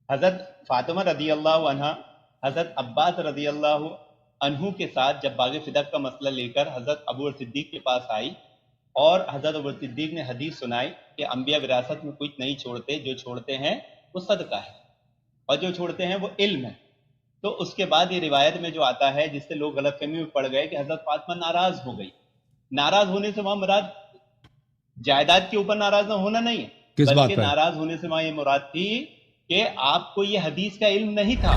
حضرت فاطمہ رضی اللہ عنہ حضرت عباس رضی اللہ عنہ کے ساتھ جب باغ فدق کا مسئلہ لے کر حضرت ابو صدیق کے پاس آئی، اور حضرت ابو صدیق نے حدیث سنائی کہ انبیاء وراثت میں کچھ نہیں چھوڑتے، جو چھوڑتے ہیں وہ صدقہ ہے، اور جو چھوڑتے ہیں وہ علم ہے. تو اس کے بعد یہ روایت میں جو آتا ہے، جس سے لوگ غلط فہمی میں پڑ گئے، کہ حضرت فاطمہ ناراض ہو گئی. ناراض ہونے سے وہاں مراد جائیداد کے اوپر ناراض نہ ہونا نہیں ہے، کس بات بلکہ پہ؟ ناراض ہونے سے وہاں یہ مراد تھی کہ آپ کو یہ حدیث کا علم نہیں تھا.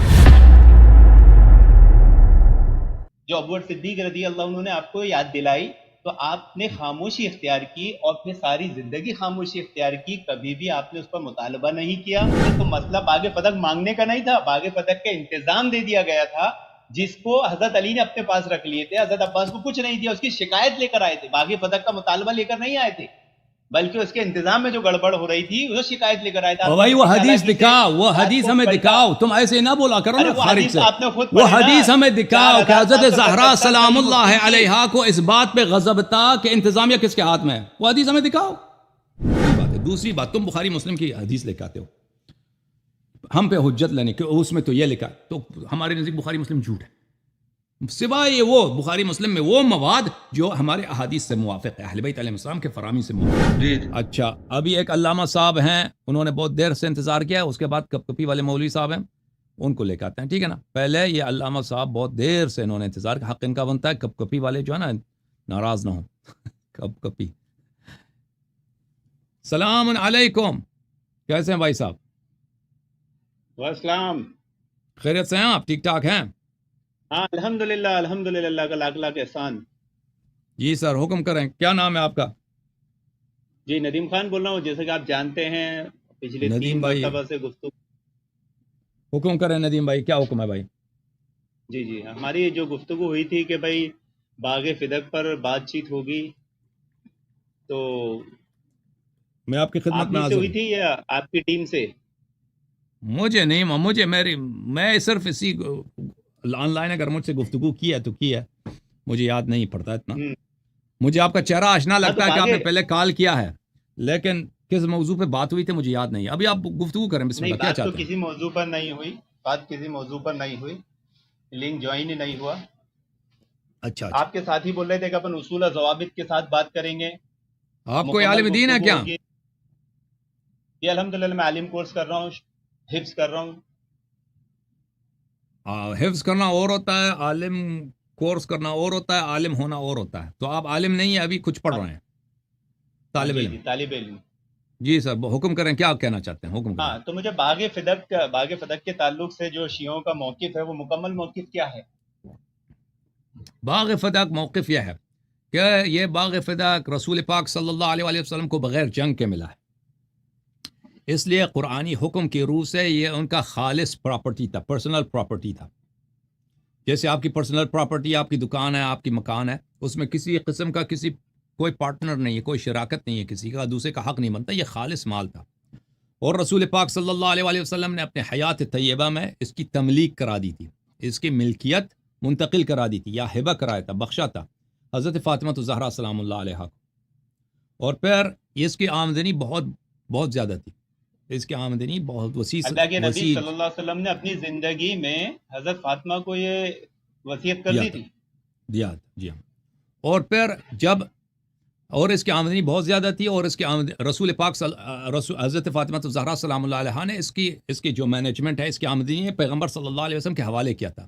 جو ابو صدیق رضی اللہ عنہ نے آپ کو یاد دلائی، تو آپ نے خاموشی اختیار کی، اور پھر ساری زندگی خاموشی اختیار کی، کبھی بھی آپ نے اس پر مطالبہ نہیں کیا. تو مسئلہ باغ فتح مانگنے کا نہیں تھا، باغ فتح کا انتظام دے دیا گیا تھا، جس کو حضرت علی نے اپنے پاس رکھ لیے تھے. حضرت عباس کو کچھ نہیں دیا، اس کی شکایت لے کر آئے تھے، باغ فتح کا مطالبہ لے کر نہیں آئے تھے، بلکہ اس کے انتظام میں جو گڑبڑ ہو رہی تھی وہ شکایت لے کر آئے تھے. اور بھائی وہ حدیث دکھاؤ، وہ حدیث ہمیں دکھاؤ. تم ایسے نہ بولا کرو نا خارج سے. وہ حدیث ہمیں دکھاؤ کہ حضرت زہرا سلام اللہ علیہا کو اس بات پہ غضب تھا کہ انتظامیہ کس کے ہاتھ میں ہے. وہ حدیث ہمیں دکھاؤ. دوسری بات ہے، دوسری بات، تم بخاری مسلم کی حدیث لے کے آتے ہو ہم پہ حجت لینے کہ اس میں تو یہ لکھا، تو ہمارے نزدیک بخاری مسلم جھوٹ ہے، سوائے یہ وہ بخاری مسلم میں وہ مواد جو ہمارے احادیث سے موافق ہے، اہل بیت علیہ السلام کے فرامی سے موافق. جی اچھا، ابھی ایک علامہ صاحب ہیں، انہوں نے بہت دیر سے انتظار کیا، اس کے بعد کپ کپی والے مولوی صاحب ہیں، ان کو لے کے آتے ہیں، ٹھیک ہے نا. پہلے یہ علامہ صاحب بہت دیر سے انہوں نے انتظار کیا، حق ان کا بنتا ہے، کپ کپی والے جو ہے نا ناراض نہ ہوں. کپ کپی. سلام علیکم، کیسے ہیں بھائی صاحب؟ والسلام. خیریت سے ہیں آپ؟ ٹھیک ٹھاک ہیں؟ ہاں الحمدللہ، الحمدللہ، اللہ کا لاکھ لاکھ احسان. جی سر، حکم کریں، کیا نام ہے آپ کا؟ جی ندیم خان بول رہا ہوں، جیسے کہ آپ جانتے ہیں پچھلے ندیم 3 بھائی، مرتبہ سے گفتگو. حکم کریں ندیم بھائی، کیا حکم ہے بھائی؟ جی ہماری جو گفتگو ہوئی تھی کہ بھائی باغ فدق پر بات چیت ہوگی، تو میں آپ کی خدمت آپ میں ہی سے حاضر ہوئی ہوں. تھی یا آپ کی ٹیم سے؟ مجھے نہیں، میں صرف اسی آن لائن اگر مجھ سے گفتگو کی ہے تو کی ہے، مجھے یاد نہیں پڑتا اتنا. مجھے آپ کا چہرہ آشنا ہاں لگتا تو ہے کہ آپ نے باغ، پہلے کال کیا ہے، لیکن کس موضوع پہ بات ہوئی تھی مجھے یاد نہیں. ابھی آپ گفتگو کریں، بسم نہیں اللہ، کیا بات تو چاہتے ہیں؟ کسی موضوع پر نہیں ہوئی، بات کسی موضوع پر نہیں ہوئی، لنک جوائن ہی نہیں ہوا. اچھا اچھا، آپ کے ساتھ ہی بول رہے تھے کہ اپن اصول اور ضوابط کے ساتھ بات کریں گے، آپ کوئی مکمل عالم دین ہے گفتگو کیا؟ ہوگی. یہ الحمدللہ میں عالم کورس کر رہا ہوں، حفظ کر رہا ہوں. حفظ کرنا اور ہوتا ہے، عالم کورس کرنا اور ہوتا ہے، عالم ہونا اور ہوتا ہے. تو آپ عالم نہیں ہیں، ابھی کچھ پڑھ رہے ہیں، طالب جی علم. طالب علم. جی سر، حکم کریں، کیا کہنا چاہتے ہیں، حکم کریں. ہاں تو مجھے باغ فدق کے تعلق سے جو شیعوں کا موقف ہے، وہ مکمل موقف کیا ہے؟ باغ فدق موقف یہ ہے کہ یہ باغ فدق رسول پاک صلی اللہ علیہ وآلہ وسلم کو بغیر جنگ کے ملا ہے، اس لیے قرآنی حکم کی روح سے یہ ان کا خالص پراپرٹی تھا، پرسنل پراپرٹی تھا. جیسے آپ کی پرسنل پراپرٹی، آپ کی دکان ہے، آپ کی مکان ہے، اس میں کسی قسم کا کوئی پارٹنر نہیں ہے، کوئی شراکت نہیں ہے، کسی کا دوسرے کا حق نہیں بنتا، یہ خالص مال تھا. اور رسول پاک صلی اللہ علیہ وآلہ وسلم نے اپنے حیات طیبہ میں اس کی تملیک کرا دی تھی، اس کی ملکیت منتقل کرا دی تھی، یا ہبہ کرایا تھا، بخشا تھا حضرت فاطمہ الزہرا سلام اللہ علیہا کو. اور پھر اس کی آمدنی بہت بہت زیادہ تھی، اس کی آمدنی بہت اللہ کے نبی وسیع صلی اللہ علیہ وسلم نے اپنی زندگی میں حضرت فاطمہ کو یہ وصیت کر دیا دی تھا، تھی. دیا تھا، جی ہاں. اور پھر اور اس کی آمدنی بہت زیادہ تھی، اور اس کی رسول پاک حضرت فاطمہ الزہرا سلام اللہ علیہا نے اس کی جو مینجمنٹ ہے، اس کی آمدنی ہے، پیغمبر صلی اللہ علیہ وسلم کے حوالے کیا تھا.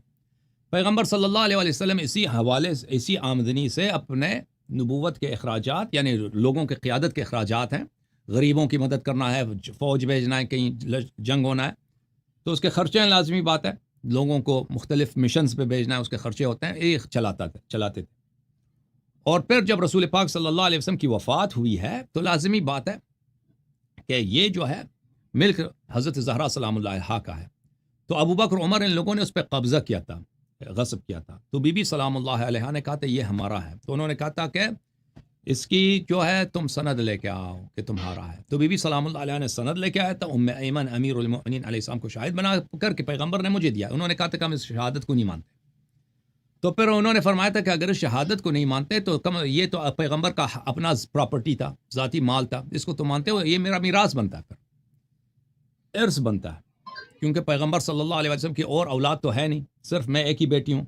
پیغمبر صلی اللہ علیہ وسلم اسی آمدنی سے اپنے نبوت کے اخراجات، یعنی لوگوں کے قیادت کے اخراجات ہیں، غریبوں کی مدد کرنا ہے، فوج بھیجنا ہے، کہیں جنگ ہونا ہے تو اس کے خرچے ہیں، لازمی بات ہے، لوگوں کو مختلف مشنز پہ بھیجنا ہے، اس کے خرچے ہوتے ہیں، یہ چلاتے تھے. اور پھر جب رسول پاک صلی اللہ علیہ وسلم کی وفات ہوئی ہے تو لازمی بات ہے کہ یہ جو ہے ملک حضرت زہرا سلام اللہ علیہا کا ہے. تو ابو بکر عمر ان لوگوں نے اس پہ قبضہ کیا تھا، غصب کیا تھا. تو بی بی سلام اللہ علیہا نے کہا تھا یہ ہمارا ہے، تو انہوں نے کہا تھا کہ اس کی جو ہے تم سند لے کے آؤ کہ تمہارا ہے. تو بی بی سلام اللہ علیہ نے سند لے کے آیا تھا، ام ایمن امیر المؤمنین علیہ السلام کو شاہد بنا کر کے پیغمبر نے مجھے دیا. انہوں نے کہا تھا کہ ہم اس شہادت کو نہیں مانتے. تو پھر انہوں نے فرمایا تھا کہ اگر اس شہادت کو نہیں مانتے تو یہ تو پیغمبر کا اپنا پراپرٹی تھا، ذاتی مال تھا، اس کو تو مانتے ہو، یہ میرا میراث بنتا ہے، پھر ارث بنتا ہے. کیونکہ پیغمبر صلی اللہ علیہ وسلم کی اور اولاد تو ہے نہیں، صرف میں ایک ہی بیٹی ہوں.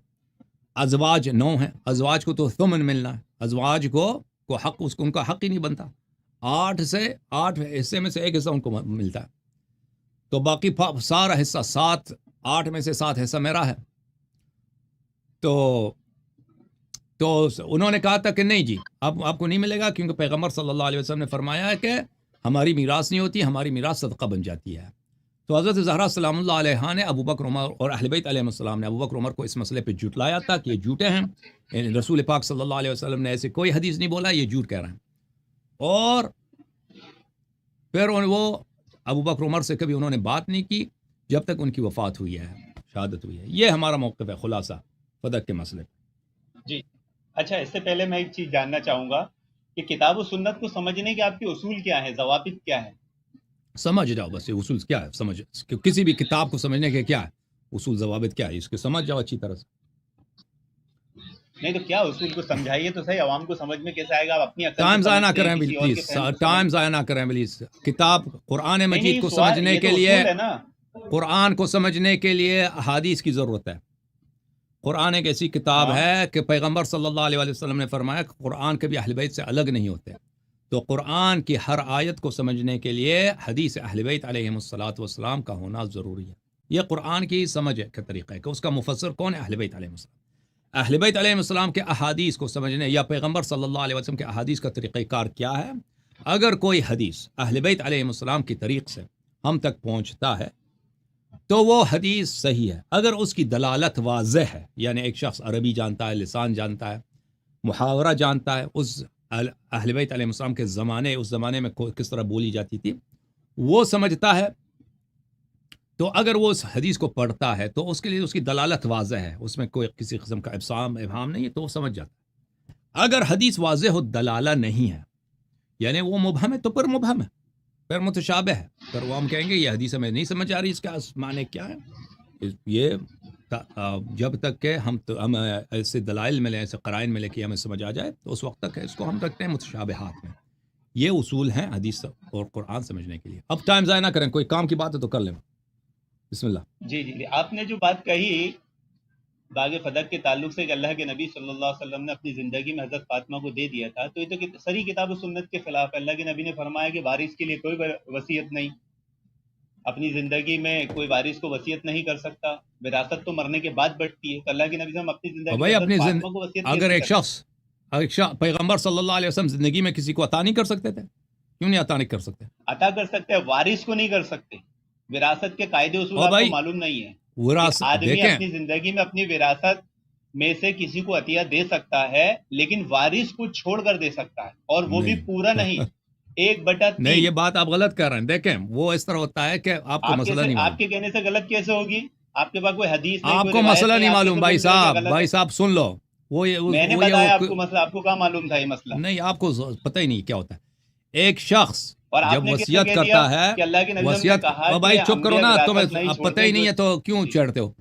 ازواج 9 ہیں، ازواج کو تو ثمن ملنا ہے، ازواج کو حق ان کا حق ہی نہیں بنتا. 8 حصے میں سے ایک حصہ ان کو ملتا ہے، تو باقی سارا حصہ 8 میں سے 7 حصہ میرا ہے. تو انہوں نے کہا تھا کہ نہیں جی اب آپ کو نہیں ملے گا، کیونکہ پیغمبر صلی اللہ علیہ وسلم نے فرمایا ہے کہ ہماری میراث نہیں ہوتی، ہماری میراث صدقہ بن جاتی ہے. تو حضرت زہرا سلام اللہ علیہ نے ابو بکر عمر اور اہل بیت علیہ السلام نے ابو بکر عمر کو اس مسئلے پہ جھٹلایا تھا کہ یہ جھوٹے ہیں، یعنی رسول پاک صلی اللہ علیہ وسلم نے ایسے کوئی حدیث نہیں بولا، یہ جھوٹ کہہ رہے ہیں. اور پھر وہ ابو بکر عمر سے کبھی انہوں نے بات نہیں کی جب تک ان کی وفات ہوئی ہے، شہادت ہوئی ہے. یہ ہمارا موقف ہے خلاصہ فدق کے مسئلے پہ. جی اچھا، اس سے پہلے میں ایک چیز جاننا چاہوں گا کہ کتاب و سنت کو سمجھنے کے آپ کے اصول کیا ہیں، ضوابط کیا ہیں؟ سمجھ جاؤ بس، یہ اصول کیا ہے سمجھ، کسی بھی کتاب کو سمجھنے کے کیا ہے اصول ضوابط کیا ہے، اس کو سمجھ جاؤ اچھی طرح سے. نہیں تو کیا اصول کو سمجھائیے تو صحیح، عوام کو سمجھ میں کیسے آئے گا؟ آپ اپنی عقل سے ٹائم ضائع نہ سمجھتے ہیں، کریں کسی اور کے پلیز، فہم سے ٹائم سمجھتے ضائع نہ کریں پلیز. کتاب قرآن ہیں. مجید کو سوال سمجھنے یہ کے تو لیے، اصول ہے نا. قرآن کو سمجھنے کے لیے احادیث کی ضرورت ہے. قرآن ایک ایسی کتاب ہاں ہے کہ پیغمبر صلی اللہ علیہ وسلم نے فرمایا کہ قرآن کبھی اہل بیت سے الگ نہیں ہوتے. تو قرآن کی ہر آیت کو سمجھنے کے لیے حدیث اہل بیت علیہم الصلوۃ والسلام کا ہونا ضروری ہے. یہ قرآن کی سمجھ کا طریقہ ہے کہ اس کا مفسر کون ہے؟ اہل بیت علیہم السلام. اہل بیت علیہم السلام کے احادیث کو سمجھنے یا پیغمبر صلی اللہ علیہ وسلم کے احادیث کا طریقہ کار کیا ہے؟ اگر کوئی حدیث اہل بیت علیہم السلام کی طریق سے ہم تک پہنچتا ہے تو وہ حدیث صحیح ہے. اگر اس کی دلالت واضح ہے، یعنی ایک شخص عربی جانتا ہے، لسان جانتا ہے، محاورہ جانتا ہے، اس اہل بیت علیہ السلام کے اس زمانے میں کس طرح بولی جاتی تھی وہ سمجھتا ہے، تو اگر وہ اس حدیث کو پڑھتا ہے تو اس کے لیے اس کی دلالت واضح ہے، اس میں کوئی کسی قسم کا ابہام نہیں ہے، تو وہ سمجھ جاتا ہے. اگر حدیث واضح و دلالہ نہیں ہے، یعنی وہ مبہم ہے، تو پھر مبہم ہے، پھر متشابہ ہے، پھر وہ ہم کہیں گے یہ حدیث ہمیں نہیں سمجھ آ رہی، اس کا معنی کیا ہے. یہ جب تک کہ ہم ایسے دلائل ملے، ایسے قرائن ملے کہ ہمیں سمجھ آ جائے، تو اس وقت تک اس کو ہم رکھتے ہیں متشابہات میں. یہ اصول ہیں حدیث اور قرآن سمجھنے کے لیے. اب ٹائم ضائع نہ کریں، کوئی کام کی بات ہے تو کر لیں. بسم اللہ. جی آپ نے جو بات کہی باغ فدق کے تعلق سے کہ اللہ کے نبی صلی اللہ علیہ وسلم نے اپنی زندگی میں حضرت فاطمہ کو دے دیا تھا، تو یہ تو صریح کتاب و سنت کے خلاف ہے. اللہ کے نبی نے فرمایا کہ وارث کے لیے کوئی وصیت نہیں، اپنی زندگی میں کوئی وارث کو وصیت نہیں کر سکتا. وراثت تو مرنے کے بعد بڑھتی ہے، تو اللہ کے نبی صلی اللہ علیہ وسلم اپنی زندگی میں حضرت فاطمہ کو وصیت اگر کیسے ایک شخص پیغمبر صلی اللہ علیہ وسلم زندگی میں کسی کو عطا نہیں کر سکتے تھے، کیوں نہیں عطا نہیں کر سکتے؟ عطا کر سکتے ہیں، وارث کو نہیں کر سکتے. وراثت کے قاعدے اصول آپ کو معلوم نہیں ہے. آدمی اپنی زندگی میں اپنی وراثت میں سے کسی کو عطیہ دے سکتا ہے، لیکن وارث کو چھوڑ کر دے سکتا ہے، اور وہ بھی پورا نہیں، 1/3. نہیں، یہ بات آپ غلط کر رہے ہیں. دیکھیں وہ اس طرح ہوتا ہے کہ آپ کو مسئلہ نہیں معلوم. آپ کے کہنے سے غلط کیسے ہوگی؟ آپ کے پاس کوئی حدیث نہیں، آپ کو مسئلہ نہیں معلوم. بھائی صاحب سن لو، میں نے بتایا آپ کو مسئلہ، آپ کو کہاں معلوم تھا یہ مسئلہ؟ نہیں، آپ کو پتہ ہی نہیں کیا ہوتا ہے. ایک شخص اور جب وصیت کرتا ہے، وصیت، بھائی چپ کرو نا، تمہیں پتہ ہی نہیں ہے تو کیوں چڑھتے ہو؟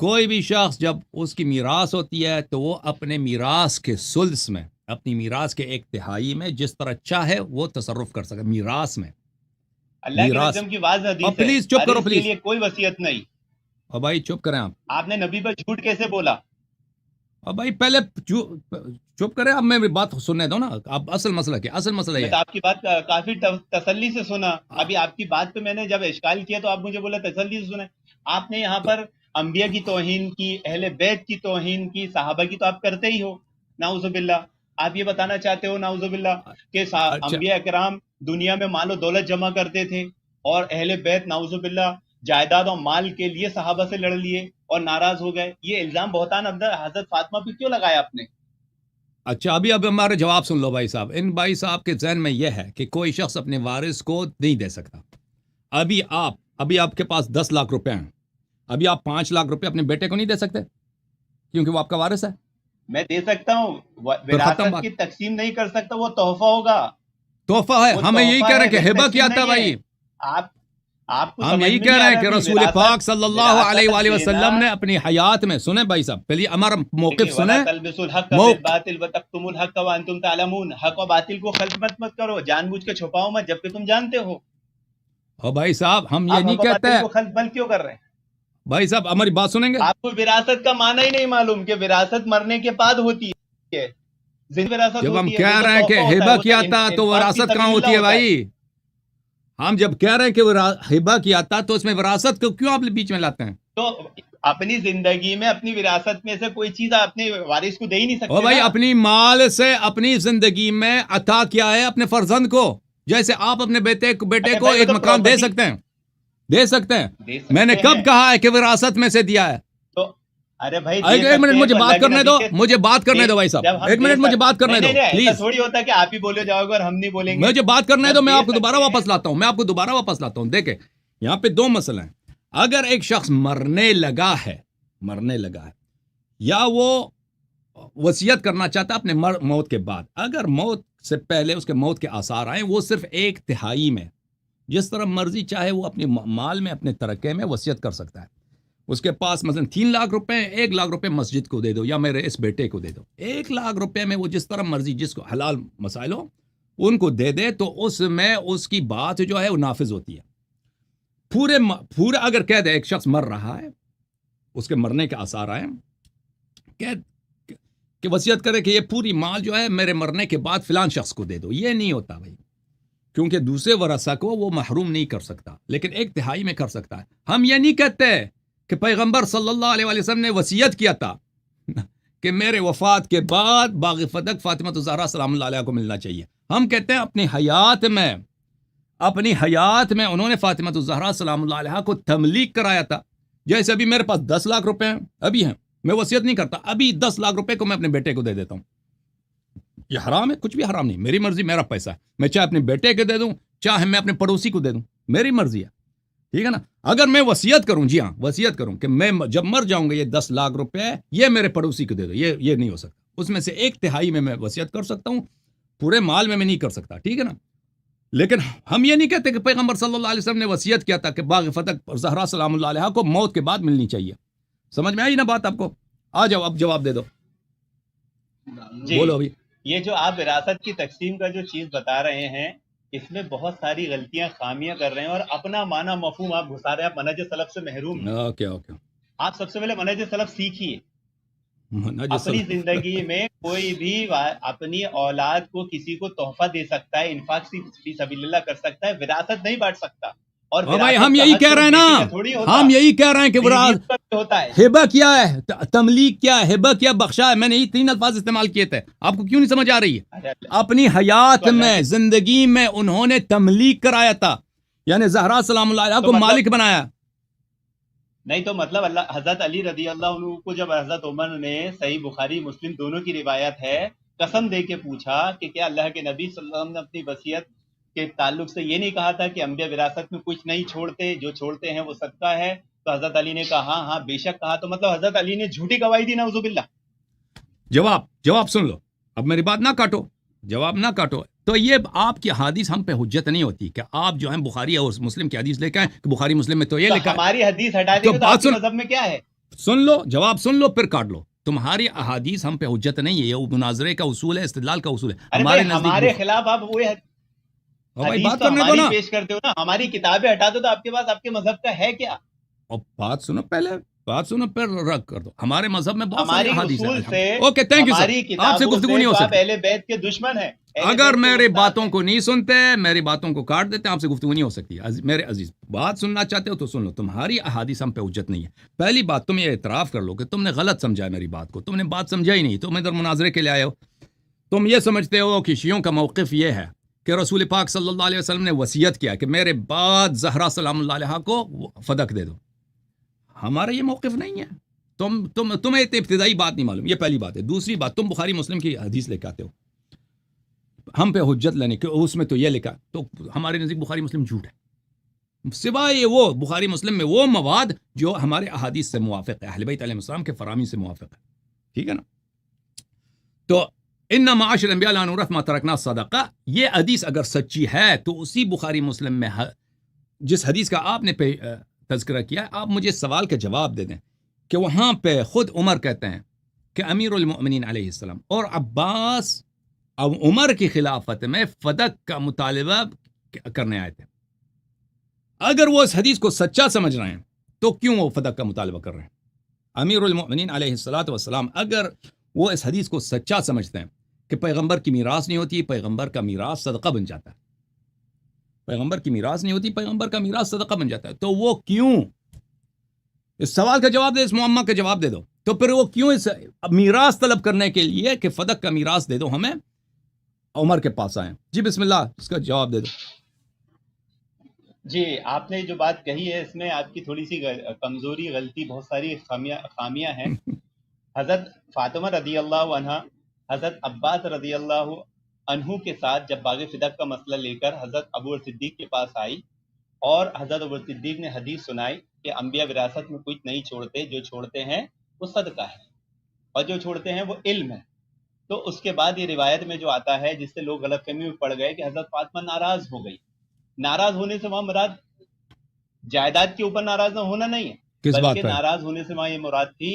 کوئی بھی شخص جب اس کی میراث ہوتی ہے تو وہ اپنے میراث کے ثلث میں، اپنی میراث کے 1/3 میں جس طرح چاہے وہ تصرف کر سکے. میراث میں اللہ کے نظم کی واضح حدیث ہے، پلیز چپ کرو، پلیز. کے لیے کوئی وصیت نہیں. اور بھائی چپ کریں آپ نے نبی پر جھوٹ کیسے بولا؟ اور بھائی پہلے چپ کریں، اب میں بات سننے دو نا. اب اصل مسئلہ کیا؟ اصل مسئلہ یہ، آپ کی بات کافی تسلی سے سنا. ابھی آپ کی بات پہ میں نے جب اشکال کیا تو آپ مجھے بولا تسلی سے سنا. آپ نے یہاں پر انبیاء کی توہین کی، اہل بیت کی توہین کی، صحابہ کی تو آپ کرتے ہی ہو، نعوذ باللہ. آپ یہ بتانا چاہتے ہو نعوذ باللہ کہ انبیاء کرام دنیا میں مال و دولت جمع کرتے تھے، اور اہل بیت نعوذ باللہ جائیداد اور مال کے لیے صحابہ سے لڑ لیے اور ناراض ہو گئے. یہ الزام بہتان حضرت فاطمہ پہ کیوں لگایا آپ نے؟ اچھا، اب ہمارے جواب سن لو بھائی صاحب. ان بھائی صاحب کے ذہن میں یہ ہے کہ کوئی شخص اپنے وارث کو نہیں دے سکتا. ابھی آپ کے پاس 10 لاکھ روپے ہیں، ابھی آپ 5 لاکھ روپے اپنے بیٹے کو نہیں دے سکتے کیونکہ وہ آپ کا وارث ہے. میں دے سکتا ہوں، وراثت کی تقسیم نہیں کر سکتا، وہ تحفہ ہوگا. تحفہ ہے، ہمیں یہی کہہ رہے ہیں کہ ہبہ کیا تھا بھائی. ہم یہی کہہ رہے ہیں کہ رسول پاک صلی اللہ علیہ وآلہ وسلم نے اپنی حیات میں، سنیں بھائی صاحب پہلے ہمارا موقف سنیں. حق و باطل کو خلط مت کرو، جان بوجھ کے چھپاؤ مت جبکہ تم جانتے ہو. اور بھائی صاحب ہم یہ آپ نہیں ابا کہتے باطل کو خلف بل کیوں کر رہے ہیں؟ بھائی صاحب ہماری بات سنیں گے. آپ کو وراثت کا معنی ہی نہیں معلوم کہ وراثت مرنے کے بعد ہوتی ہے. زندہ وراثت جب ہم ہوتی ہے، کہہ وہ تو رہے ہیں کہ تحفہ ہوتا ہے، ہبہ وہ کیا تو تھا تو انفاق فی وراثت کہاں سبیل ہوتی ہے اللہ ہوتا بھائی؟ ہم جب کہہ رہے ہیں کہ ہبہ کیا تھا تو اس میں وراثت کو کیوں آپ بیچ میں لاتے ہیں؟ تو اپنی زندگی میں اپنی وراثت میں سے کوئی چیز آپ اپنے وارث کو دے ہی نہیں اور سکتے بھائی نا. اپنی مال سے اپنی زندگی میں عطا کیا ہے اپنے فرزند کو، جیسے آپ اپنے بیٹے ارے کو بھائی، وہ ایک تو مکان دے پراپرٹی سکتے ہیں، دے سکتے ہیں. دے میں نے سکتے کب ہیں. کہا ہے کہ وراثت میں سے دیا ہے؟ تو ارے بھائی ایک دے منٹ سکتے ہیں مجھے تو بات اللہ کے کرنے نبی دو، کے مجھے بات کرنے دو بھائی صاحب، جب ہم ایک منٹ مجھے بات کرنے دو نہیں ایسا پلیز. تھوڑی ہوتا کہ آپ ہی بولے جاؤ گے اور ہم نہیں بولیں گے. مجھے بات کرنے دو، جب میں دے آپ کو دوبارہ سکتے ہیں واپس لاتا ہوں، میں آپ کو دوبارہ واپس لاتا ہوں. دیکھیں یہاں پہ دو مسئلے ہیں. اگر ایک شخص مرنے لگا ہے یا وہ وصیت کرنا چاہتا ہے اپنے موت کے بعد، اگر موت سے پہلے اس کے موت کے آثار آئیں، وہ صرف 1/3 میں جس طرح مرضی چاہے وہ اپنے مال میں اپنے ترکے میں وصیت کر سکتا ہے. اس کے پاس مثلا 3 لاکھ روپے، 1 لاکھ روپے مسجد کو دے دو یا میرے اس بیٹے کو دے دو. 1 لاکھ روپے میں وہ جس طرح مرضی جس کو حلال مسائل ہو ان کو دے دے تو اس میں اس کی بات جو ہے وہ نافذ ہوتی ہے. پورے اگر کہہ دے ایک شخص مر رہا ہے، اس کے مرنے کے آثار آئے کہ وصیت کرے کہ یہ پوری مال جو ہے میرے مرنے کے بعد فلان شخص کو دے دو، یہ نہیں ہوتا بھائی، کیونکہ دوسرے ورثہ کو وہ محروم نہیں کر سکتا، لیکن 1/3 میں کر سکتا ہے. ہم یہ نہیں کہتے کہ پیغمبر صلی اللہ علیہ وسلم نے وصیت کیا تھا کہ میرے وفات کے بعد باغ فدق فاطمہ الزہرا سلام اللہ علیہ کو ملنا چاہیے. ہم کہتے ہیں اپنی حیات میں انہوں نے فاطمہ الزہرا سلام اللہ علیہ کو تملیک کرایا تھا. جیسے ابھی میرے پاس 10 لاکھ روپے ہیں، ابھی ہیں، میں وصیت نہیں کرتا، ابھی 10 لاکھ روپے کو میں اپنے بیٹے کو دے دیتا ہوں. یہ حرام ہے؟ کچھ بھی حرام نہیں، میری مرضی، میرا پیسہ ہے، میں چاہے اپنے بیٹے کو دے دوں چاہے میں اپنے پڑوسی کو دے دوں، میری مرضی ہے. ٹھیک ہے نا؟ اگر میں وصیت کروں، جی ہاں وصیت کروں کہ میں جب مر جاؤں گا یہ 10 لاکھ روپے یہ میرے پڑوسی کو دے دو، یہ نہیں ہو سکتا. اس میں سے 1/3 میں وصیت کر سکتا ہوں، پورے مال میں نہیں کر سکتا. ٹھیک ہے نا؟ لیکن ہم یہ نہیں کہتے کہ پیغمبر صلی اللہ علیہ وسلم نے وصیت کیا تھا کہ باغ فتح زہرا سلام اللہ علیہ کو موت کے بعد ملنی چاہیے. سمجھ میں آئی نا بات آپ کو؟ آ جاؤ اب جواب دے دو، جی. بولو ابھی. یہ جو آپ وراثت کی تقسیم کا جو چیز بتا رہے ہیں اس میں بہت ساری غلطیاں خامیاں کر رہے ہیں اور اپنا معنی مفہوم آپ گھسا رہے ہیں. آپ منہج سلف سے محروم ہیں. اوکے آپ سب سے پہلے منہج سلف سیکھیے. منہج اپنی سلف. زندگی میں کوئی بھی اپنی اولاد کو کسی کو تحفہ دے سکتا ہے، انفاق فی سبیل اللہ کر سکتا ہے، وراثت نہیں بانٹ سکتا. اور بھائی وراثت ہم کا یہی حق کہہ صرف رہے ہیں بیٹی نا، کا تھوڑی ہوتا، ہم یہی کہہ رہے ہیں کہ بیوی کا بھی ہوتا ہے. ہبہ کیا ہے، تملیک کیا ہے، ہبہ کیا بخشا ہے. میں نے یہ 3 الفاظ استعمال کیے تھے، آپ کو کیوں نہیں سمجھ آ رہی ہے؟ اپنی حیات میں زندگی میں انہوں نے تملیک کرایا تھا، یعنی زہرا سلام اللہ علیہ کو مالک بنایا. نہیں تو مطلب اللہ حضرت علی رضی اللہ عنہ کو جب حضرت عمر نے صحیح بخاری مسلم دونوں کی روایت ہے قسم دے کے پوچھا کہ کیا اللہ کے نبی صلی اللہ علیہ وسلم نے اپنی وصیت کے تعلق سے یہ نہیں کہا تھا کہ انبیاء وراثت میں کچھ نہیں چھوڑتے، جو چھوڑتے ہیں وہ صدقہ ہے؟ تو حضرت علی نے کہا ہاں بے شک کہا. تو مطلب حضرت علی نے جھوٹی گواہی دی نعوذ باللہ. جواب سن لو، اب میری بات نہ کاٹو، جواب نہ کاٹو. تو یہ آپ کی حدیث ہم پہ حجت نہیں ہوتی کہ آپ جو ہیں بخاری اور مسلم کی حدیث لے کے آئیں کہ بخاری مسلم میں تو یہ لکھا ہے. ہماری حدیث ہٹا دیں گے تو آپ کے مذہب میں کیا ہے؟ سن لو، جواب سن لو پھر کاٹ لو. تمہاری احادیث ہم پہ حجت نہیں ہے، یہ مناظرے کا اصول ہے، استدلال کا اصول ہے. ہمارے خلاف آپ وہ حدیث تو ہماری پیش کرتے ہو نا، ہماری کتابیں ہٹا دو تو آپ کے پاس آپ کے مذہب کا ہے کیا؟ اور بات سنو پہلے، بات سنو پھر رد کر دو. ہمارے مذہب میں بہت ساری حدیث ہیں. Okay thank you sir. آپ سے گفتگو نہیں ہو سکتی. اہل بیت کے دشمن ہیں. اگر میری باتوں کو نہیں سنتے، میری باتوں کو کاٹ دیتے، آپ سے گفتگو نہیں ہو سکتی. میرے عزیز بات سننا چاہتے ہو تو سن لو، تمہاری احادیث ہم پہ حجت نہیں ہے. پہلی بات تم یہ اعتراف کر لو کہ تم نے غلط سمجھا میری بات کو، تم نے بات سمجھا ہی نہیں، تم ادھر مناظرے کے لیے آئے ہو. تم یہ سمجھتے ہو کہ شیعوں کا موقف یہ ہے کہ رسول پاک صلی اللہ علیہ وسلم نے وصیت کیا کہ میرے بعد زہرا سلام اللہ علیہ کو فدق دے دو. ہمارا یہ موقف نہیں ہے. تمہیں ابتدائی بات نہیں معلوم، یہ پہلی بات ہے. دوسری بات، تم بخاری مسلم کی حدیث لے کے آتے ہو ہم پہ حجت لینے کہ اس میں تو یہ لکھا، تو ہمارے نزدیک بخاری مسلم جھوٹ ہے، سوائے وہ بخاری مسلم میں وہ مواد جو ہمارے احادیث سے موافق ہے، اہل بیت علیہ السلام کے فرامی سے موافق ہے. ٹھیک ہے نا؟ تو ان معاشر الانبیاء لا نورث ما ترکنا صدقہ، یہ حدیث اگر سچی ہے تو اسی بخاری مسلم میں جس حدیث کا آپ نے تذکرہ کیا ہے، آپ مجھے سوال کا جواب دے دیں کہ وہاں پہ خود عمر کہتے ہیں کہ امیر المؤمنین علیہ السلام اور عباس اب عمر کی خلافت میں فدق کا مطالبہ کرنے آئے تھے. اگر وہ اس حدیث کو سچا سمجھ رہے ہیں تو کیوں وہ فدق کا مطالبہ کر رہے ہیں؟ امیر المؤمنین علیہ الصلوۃ والسلام اگر وہ اس حدیث کو سچا سمجھتے ہیں کہ پیغمبر کی میراث نہیں ہوتی، پیغمبر کا میراث صدقہ بن جاتا ہے، پیغمبر کی میراث نہیں ہوتی، پیغمبر کا میراث صدقہ بن جاتا ہے، تو وہ کیوں، اس سوال کا جواب دے، اس معمہ کا جواب دے دو، تو پھر وہ کیوں اس میراث طلب کرنے کے لیے کہ فدق کا میراث دے دو ہمیں، عمر کے پاس آئیں؟ جی بسم اللہ، اس کا جواب دے دو۔ جی آپ نے جو بات کہی ہے اس میں آپ کی تھوڑی سی کمزوری، غلطی، بہت ساری خامیاں ہیں۔ حضرت فاطمہ رضی اللہ عنہ حضرت عباس رضی اللہ عنہ کے ساتھ جب باغ فدق کا مسئلہ لے کر حضرت ابو بکر صدیق کے پاس آئی، اور حضرت ابو بکر صدیق نے حدیث سنائی کہ انبیاء وراثت میں کچھ نہیں چھوڑتے، جو چھوڑتے ہیں وہ صدقہ ہے، اور جو چھوڑتے ہیں وہ علم ہے۔ تو اس کے بعد یہ روایت میں جو آتا ہے جس سے لوگ غلط فہمی میں پڑ گئے کہ حضرت فاطمہ ناراض ہو گئی۔ ناراض ہونے سے وہاں مراد جائیداد کے اوپر ناراض نہ ہونا نہیں ہے، بلکہ ناراض ہونے سے وہاں یہ مراد تھی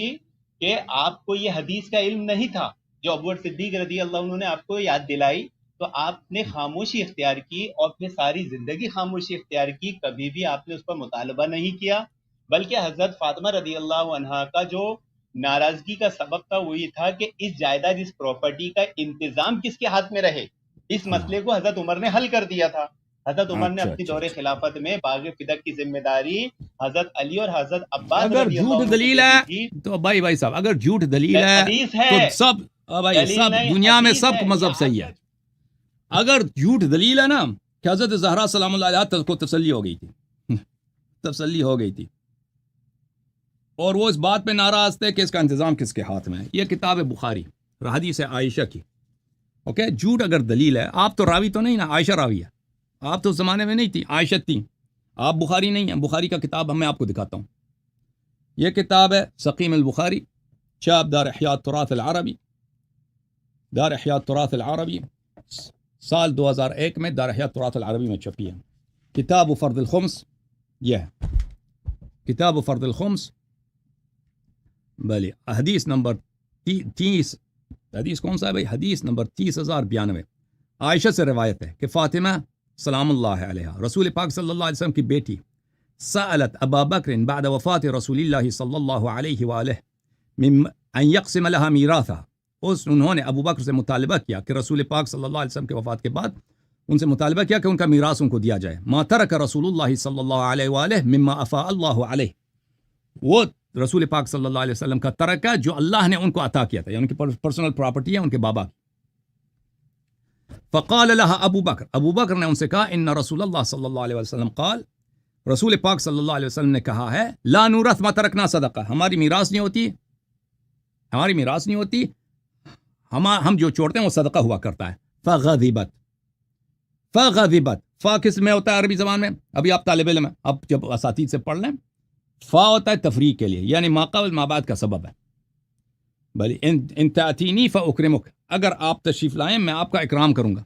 کہ آپ کو یہ حدیث کا علم نہیں تھا جو ابو بکر صدیق رضی اللہ عنہ نے آپ کو یاد دلائی، تو آپ نے خاموشی اختیار کی، اور پھر ساری زندگی خاموشی اختیار کی، کبھی بھی آپ نے اس پر مطالبہ نہیں کیا۔ بلکہ حضرت فاطمہ رضی اللہ عنہا کا جو ناراضگی کا سبب تھا وہ یہ تھا کہ اس جائیداد، اس پراپرٹی کا انتظام کس کے ہاتھ میں رہے، اس مسئلے کو حضرت عمر نے حل کر دیا تھا۔ حضرت عمر نے اپنی دور خلافت میں باغ فدق کی ذمہ داری حضرت علی اور حضرت عباس اگر جھوٹ دلیل ہے تو بھائی صاحب، اگر جھوٹ دلیل ہے تو سب سب دنیا میں سب مذہب صحیح ہے۔ اگر جھوٹ دلیل ہے نا کہ حضرت زہرا سلام اللہ علیہا کو تسلی ہو گئی تھی، تسلی ہو گئی تھی، اور وہ اس بات پہ ناراض تھے کہ اس کا انتظام کس کے ہاتھ میں ہے۔ یہ کتاب ہے بخاری، حدیث ہے عائشہ کی، اوکے۔ جھوٹ اگر دلیل ہے، آپ تو راوی تو نہیں نا، عائشہ راوی ہے، آپ تو اس زمانے میں نہیں تھی، عائشہ تھی، آپ بخاری نہیں ہیں۔ بخاری کا کتاب میں آپ کو دکھاتا ہوں، یہ کتاب ہے سقیم البخاری، چاپ دار احیاء التراث العربی، دار احیاء التراث العربی، سال 2001 میں دار احیاء التراث العربی میں چھپی ہے۔ کتاب فرض الخمس، یہ ہے کتاب فرض الخمس، بلی حدیث نمبر 30، حدیث کون سا ہے بھائی؟ حدیث نمبر 30,092، عائشہ سے روایت ہے کہ فاطمہ سلام اللہ علیہ، رسول پاک صلی اللہ علیہ وسلم کی بیٹی، سألت ابا بکر بعد وفات رسول اللہ صلی اللہ علیہ وآلہ ان یقسم لها میراثها، انہوں نے ابو بکر سے مطالبہ کیا کہ رسول پاک صلی اللہ علیہ وسلم کے وفات کے بعد ان سے مطالبہ کیا کہ ان کا میراث ان کو دیا جائے۔ ما ترک رسول اللہ صلی اللہ علیہ وآلہ مما افاء اللہ علیہ، وہ رسول پاک صلی اللہ علیہ وسلم کا ترکہ جو اللہ نے ان کو عطا کیا تھا، یعنی ان کی پرسنل پراپرٹی ہے ان کے بابا کی۔ فقال لها ابو بکر، ابو بکر نے ان سے کہا ان رسول اللہ صلی اللہ علیہ وسلم قال، رسول پاک صلی اللہ علیہ وسلم نے کہا ہے لا نورث ما ترکنا صدقہ، ہماری میراث نہیں ہوتی، ہماری میراث نہیں ہوتی، ہم جو چھوڑتے ہیں وہ صدقہ ہوا کرتا ہے۔ فغضبت، فغضبت، فا کس میں ہوتا ہے عربی زبان میں؟ ابھی آپ طالب علم ہیں، اب جب اساتید سے پڑھ لیں، فا ہوتا ہے تفریق کے لیے، یعنی ما قبل ما بعد کا سبب ہے۔ بلی ان تأتینی فاکرمک، اگر آپ تشریف لائیں میں آپ کا اکرام کروں گا،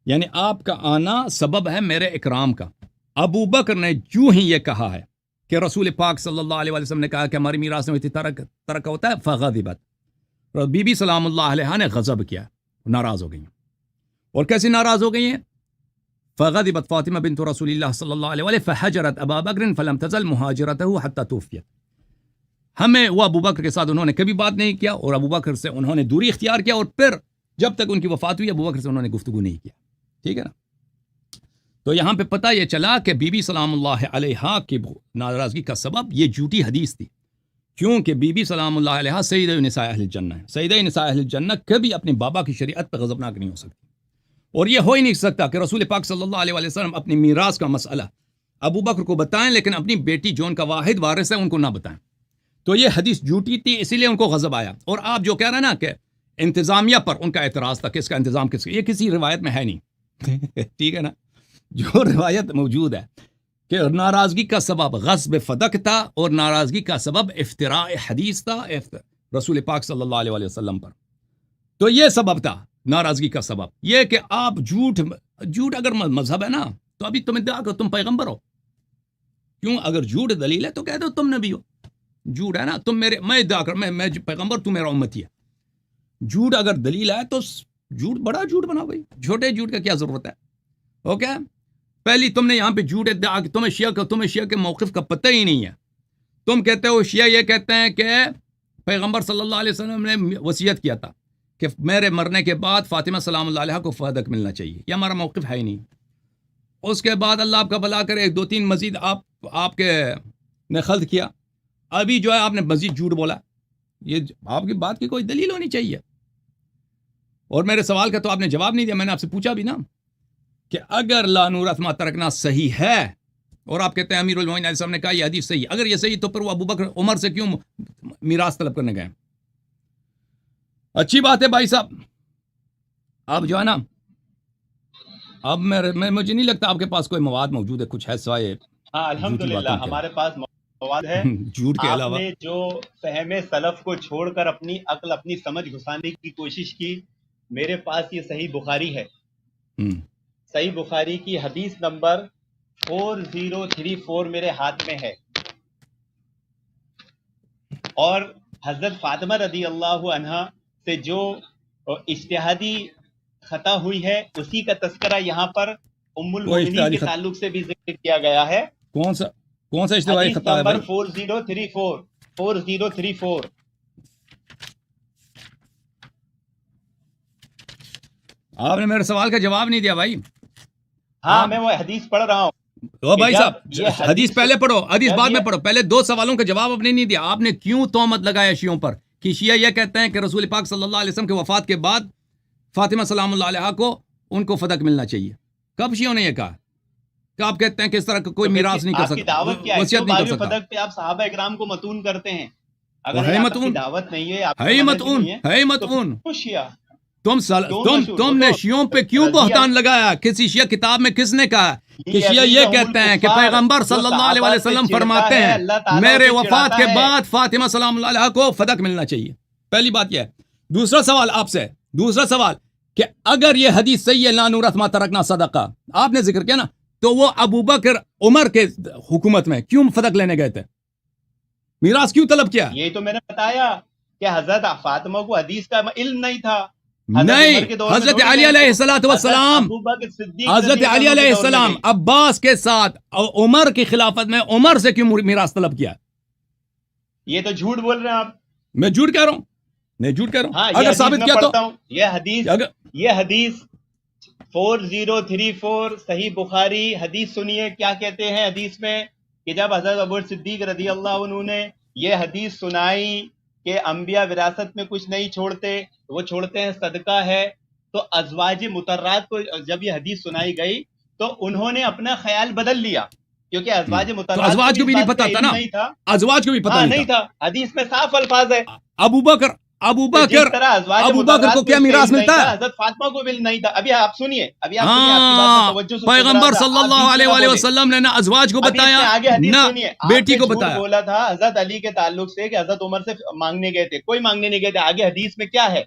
یعنی آپ کا آنا سبب ہے میرے اکرام کا۔ ابو بکر نے جو ہی یہ کہا ہے کہ رسول پاک صلی اللہ علیہ وسلم نے کہا کہ ہماری میراث میں ترک ہوتا ہے، فغضبت، بی بی سلام اللہ علیہ نے غضب کیا، ناراض ہو گئی ہیں۔ اور کیسے ناراض ہو گئی ہیں؟ فغضبت فاطمہ بنت رسول اللہ صلی اللہ علیہ وآلہ فحجرت ابا بکر فلم تزل مہاجرته حتی توفیت، ہمیں وہ ابو بکر کے ساتھ انہوں نے کبھی بات نہیں کیا، اور ابو بکر سے انہوں نے دوری اختیار کیا، اور پھر جب تک ان کی وفات ہوئی ابو بکر سے انہوں نے گفتگو نہیں کیا، ٹھیک ہے نا۔ تو یہاں پہ پتہ یہ چلا کہ بی بی سلام اللہ علیہا کی ناراضگی کا سبب یہ جھوٹی حدیث تھی، کیونکہ بی بی سلام اللہ علیہا سیدہ نساء اہل الجنہ ہے، سیدہ نساء اہل الجنہ کبھی اپنے بابا کی شریعت پہ غضبناک نہیں ہو سکتی، اور یہ ہو ہی نہیں سکتا کہ رسول پاک صلی اللہ علیہ وسلم اپنی میراث کا مسئلہ ابو بکر کو بتائیں لیکن اپنی بیٹی جو ان کا واحد وارث ہے ان کو نہ بتائیں۔ تو یہ حدیث جھوٹی تھی، اسی لیے ان کو غضب آیا۔ اور آپ جو کہہ رہے ہیں نا کہ انتظامیہ پر ان کا اعتراض تھا کہ اس کا انتظام کس کا، یہ کسی روایت میں ہے نہیں ٹھیک ہے نا۔ جو روایت موجود ہے کہ ناراضگی کا سبب غصب فدق تھا، اور ناراضگی کا سبب افتراء حدیث تھا رسول پاک صلی اللہ علیہ وسلم پر، تو یہ سبب تھا ناراضگی کا سبب یہ کہ آپ جھوٹ اگر مذہب ہے نا تو ابھی تمہیں دعا کر تم پیغمبر ہو، کیوں؟ اگر جھوٹ دلیل ہے تو کہہ دو تم نبی ہو، جھوٹ ہے نا تم میرے، میں دعا کر میں پیغمبر، تو میرا امتی ہے۔ جھوٹ اگر دلیل ہے تو جھوٹ بڑا جھوٹ بناؤ بھائی، چھوٹے جھوٹ کا کیا ضرورت ہے؟ اوکے، پہلی تم نے یہاں پہ جھوٹ ادعا کہ تمہیں شیعہ کے موقف کا پتہ ہی نہیں ہے. تم کہتے ہو شیعہ یہ کہتے ہیں کہ پیغمبر صلی اللہ علیہ وسلم نے وصیت کیا تھا کہ میرے مرنے کے بعد فاطمہ سلام اللہ علیہ کو فدق ملنا چاہیے. یہ ہمارا موقف ہے ہی نہیں. اس کے بعد اللہ آپ کا بھلا کرے 2-3 مزید آپ کے نے خلط کیا. ابھی جو ہے آپ نے مزید جھوٹ بولا. یہ آپ کی بات کی کوئی دلیل ہونی چاہیے. اور میرے سوال کا تو آپ نے جواب نہیں دیا. میں نے آپ سے پوچھا بھی نا کہ اگر لا نورث ما ترکنا صحیح ہے اور آپ کہتے ہیں امیر المومنین علیہ السلام نے کہا یہ حدیث صحیح، اگر یہ صحیح تو پھر وہ ابوبکر عمر سے کیوں میراث طلب کرنے گئے؟ اچھی بات ہے بھائی صاحب. اب جو ہے نا اب مجھے نہیں لگتا آپ کے پاس کوئی مواد موجود ہے کچھ ہے سوائے ہاں الحمدللہ ہمارے پاس مواد ہے. جھوٹ کے علاوہ آپ نے جو فہم سلف کو چھوڑ کر اپنی عقل اپنی سمجھ گھسانے کی کوشش کی، میرے پاس یہ صحیح بخاری ہے. صحیح بخاری کی حدیث نمبر 4034 میرے ہاتھ میں ہے، اور حضرت فاطمہ رضی اللہ عنہا سے جو اجتہادی خطا ہوئی ہے اسی کا تذکرہ یہاں پر ام المؤمنین کے تعلق سے بھی ذکر کیا گیا ہے. کون سا اجتہادی خطا ہے نمبر 4034 آپ نے میرے سوال کا جواب نہیں دیا بھائی. ہاں میں وہ حدیث پڑھ رہا ہوں. او بھائی صاحب حدیث پہلے پڑھو، حدیث بعد میں پڑھو. پہلے 2 سوالوں کا جواب آپ نے نہیں دیا. آپ نے کیوں تہمت لگایا شیعوں پر کہ شیعہ یہ کہتے ہیں کہ رسول پاک صلی اللہ علیہ وسلم کے وفات کے بعد فاطمہ سلام اللہ علیہ کو ان کو فدق ملنا چاہیے؟ کب شیعوں نے یہ کہا کہ آپ کہتے ہیں کہ اس طرح کا کوئی میراث نہیں کر سکتا، وصیت نہیں کر سکتا؟ فدق پہ آپ صحابہ اکرام کو متون کرتے ہیں. اگر آپ کی دعوت نہیں ہے، ہے متون تم نے شیعوں پہ کیوں بہتان لگایا؟ کسی شیعہ کتاب میں کس نے کہا کہ شیعہ یہ کہتے ہیں کہ پیغمبر صلی اللہ علیہ وسلم فرماتے ہیں میرے وفات کے بعد فاطمہ سلام اللہ علیہ کو فدق ملنا چاہیے؟ پہلی بات یہ ہے. دوسرا سوال آپ سے، کہ اگر یہ حدیث صحیح ہے لا نورث ما ترکنا صدقہ، آپ نے ذکر کیا نا، تو وہ ابوبکر عمر کے حکومت میں کیوں فدق لینے گئے تھے؟ میراث کیوں طلب کیا؟ یہی تو میں نے بتایا کہ حضرت فاطمہ کو حدیث کا علم نہیں تھا. نہیں، حضرت علی علیہ السلام حضرت علی علیہ السلام عباس کے ساتھ عمر کی خلافت میں عمر سے کیوں میراث طلب کیا؟ یہ تو جھوٹ بول رہے ہیں آپ. میں جھوٹ کہہ رہا ہوں، اگر ثابت کیا تو یہ حدیث 4034 صحیح بخاری حدیث سنیے کیا کہتے ہیں حدیث میں، کہ جب حضرت ابوبکر صدیق رضی اللہ عنہ نے یہ حدیث سنائی کہ انبیاء وراثت میں کچھ نہیں چھوڑتے، وہ چھوڑتے ہیں صدقہ ہے، تو ازواج مطہرات کو جب یہ حدیث سنائی گئی تو انہوں نے اپنا خیال بدل لیا، کیونکہ ازواج مطہرات ازواج کو بھی نہیں پتا تھا نا، ازواج کو بھی پتا نہیں تھا. حدیث میں صاف الفاظ ہے. ابوبکر کو کیا میراث ملتا ہے؟ حضرت فاطمہ کو بھی نہیں تھا. ابھی آپ سنیے، پیغمبر صلی اللہ علیہ وسلم نے نہ ازواج کو بتایا نہ بیٹی کو بتایا. بولا تھا حضرت علی کے تعلق سے کہ حضرت عمر سے مانگنے گئے تھے، کوئی مانگنے نہیں گئے تھے. آگے حدیث میں کیا ہے،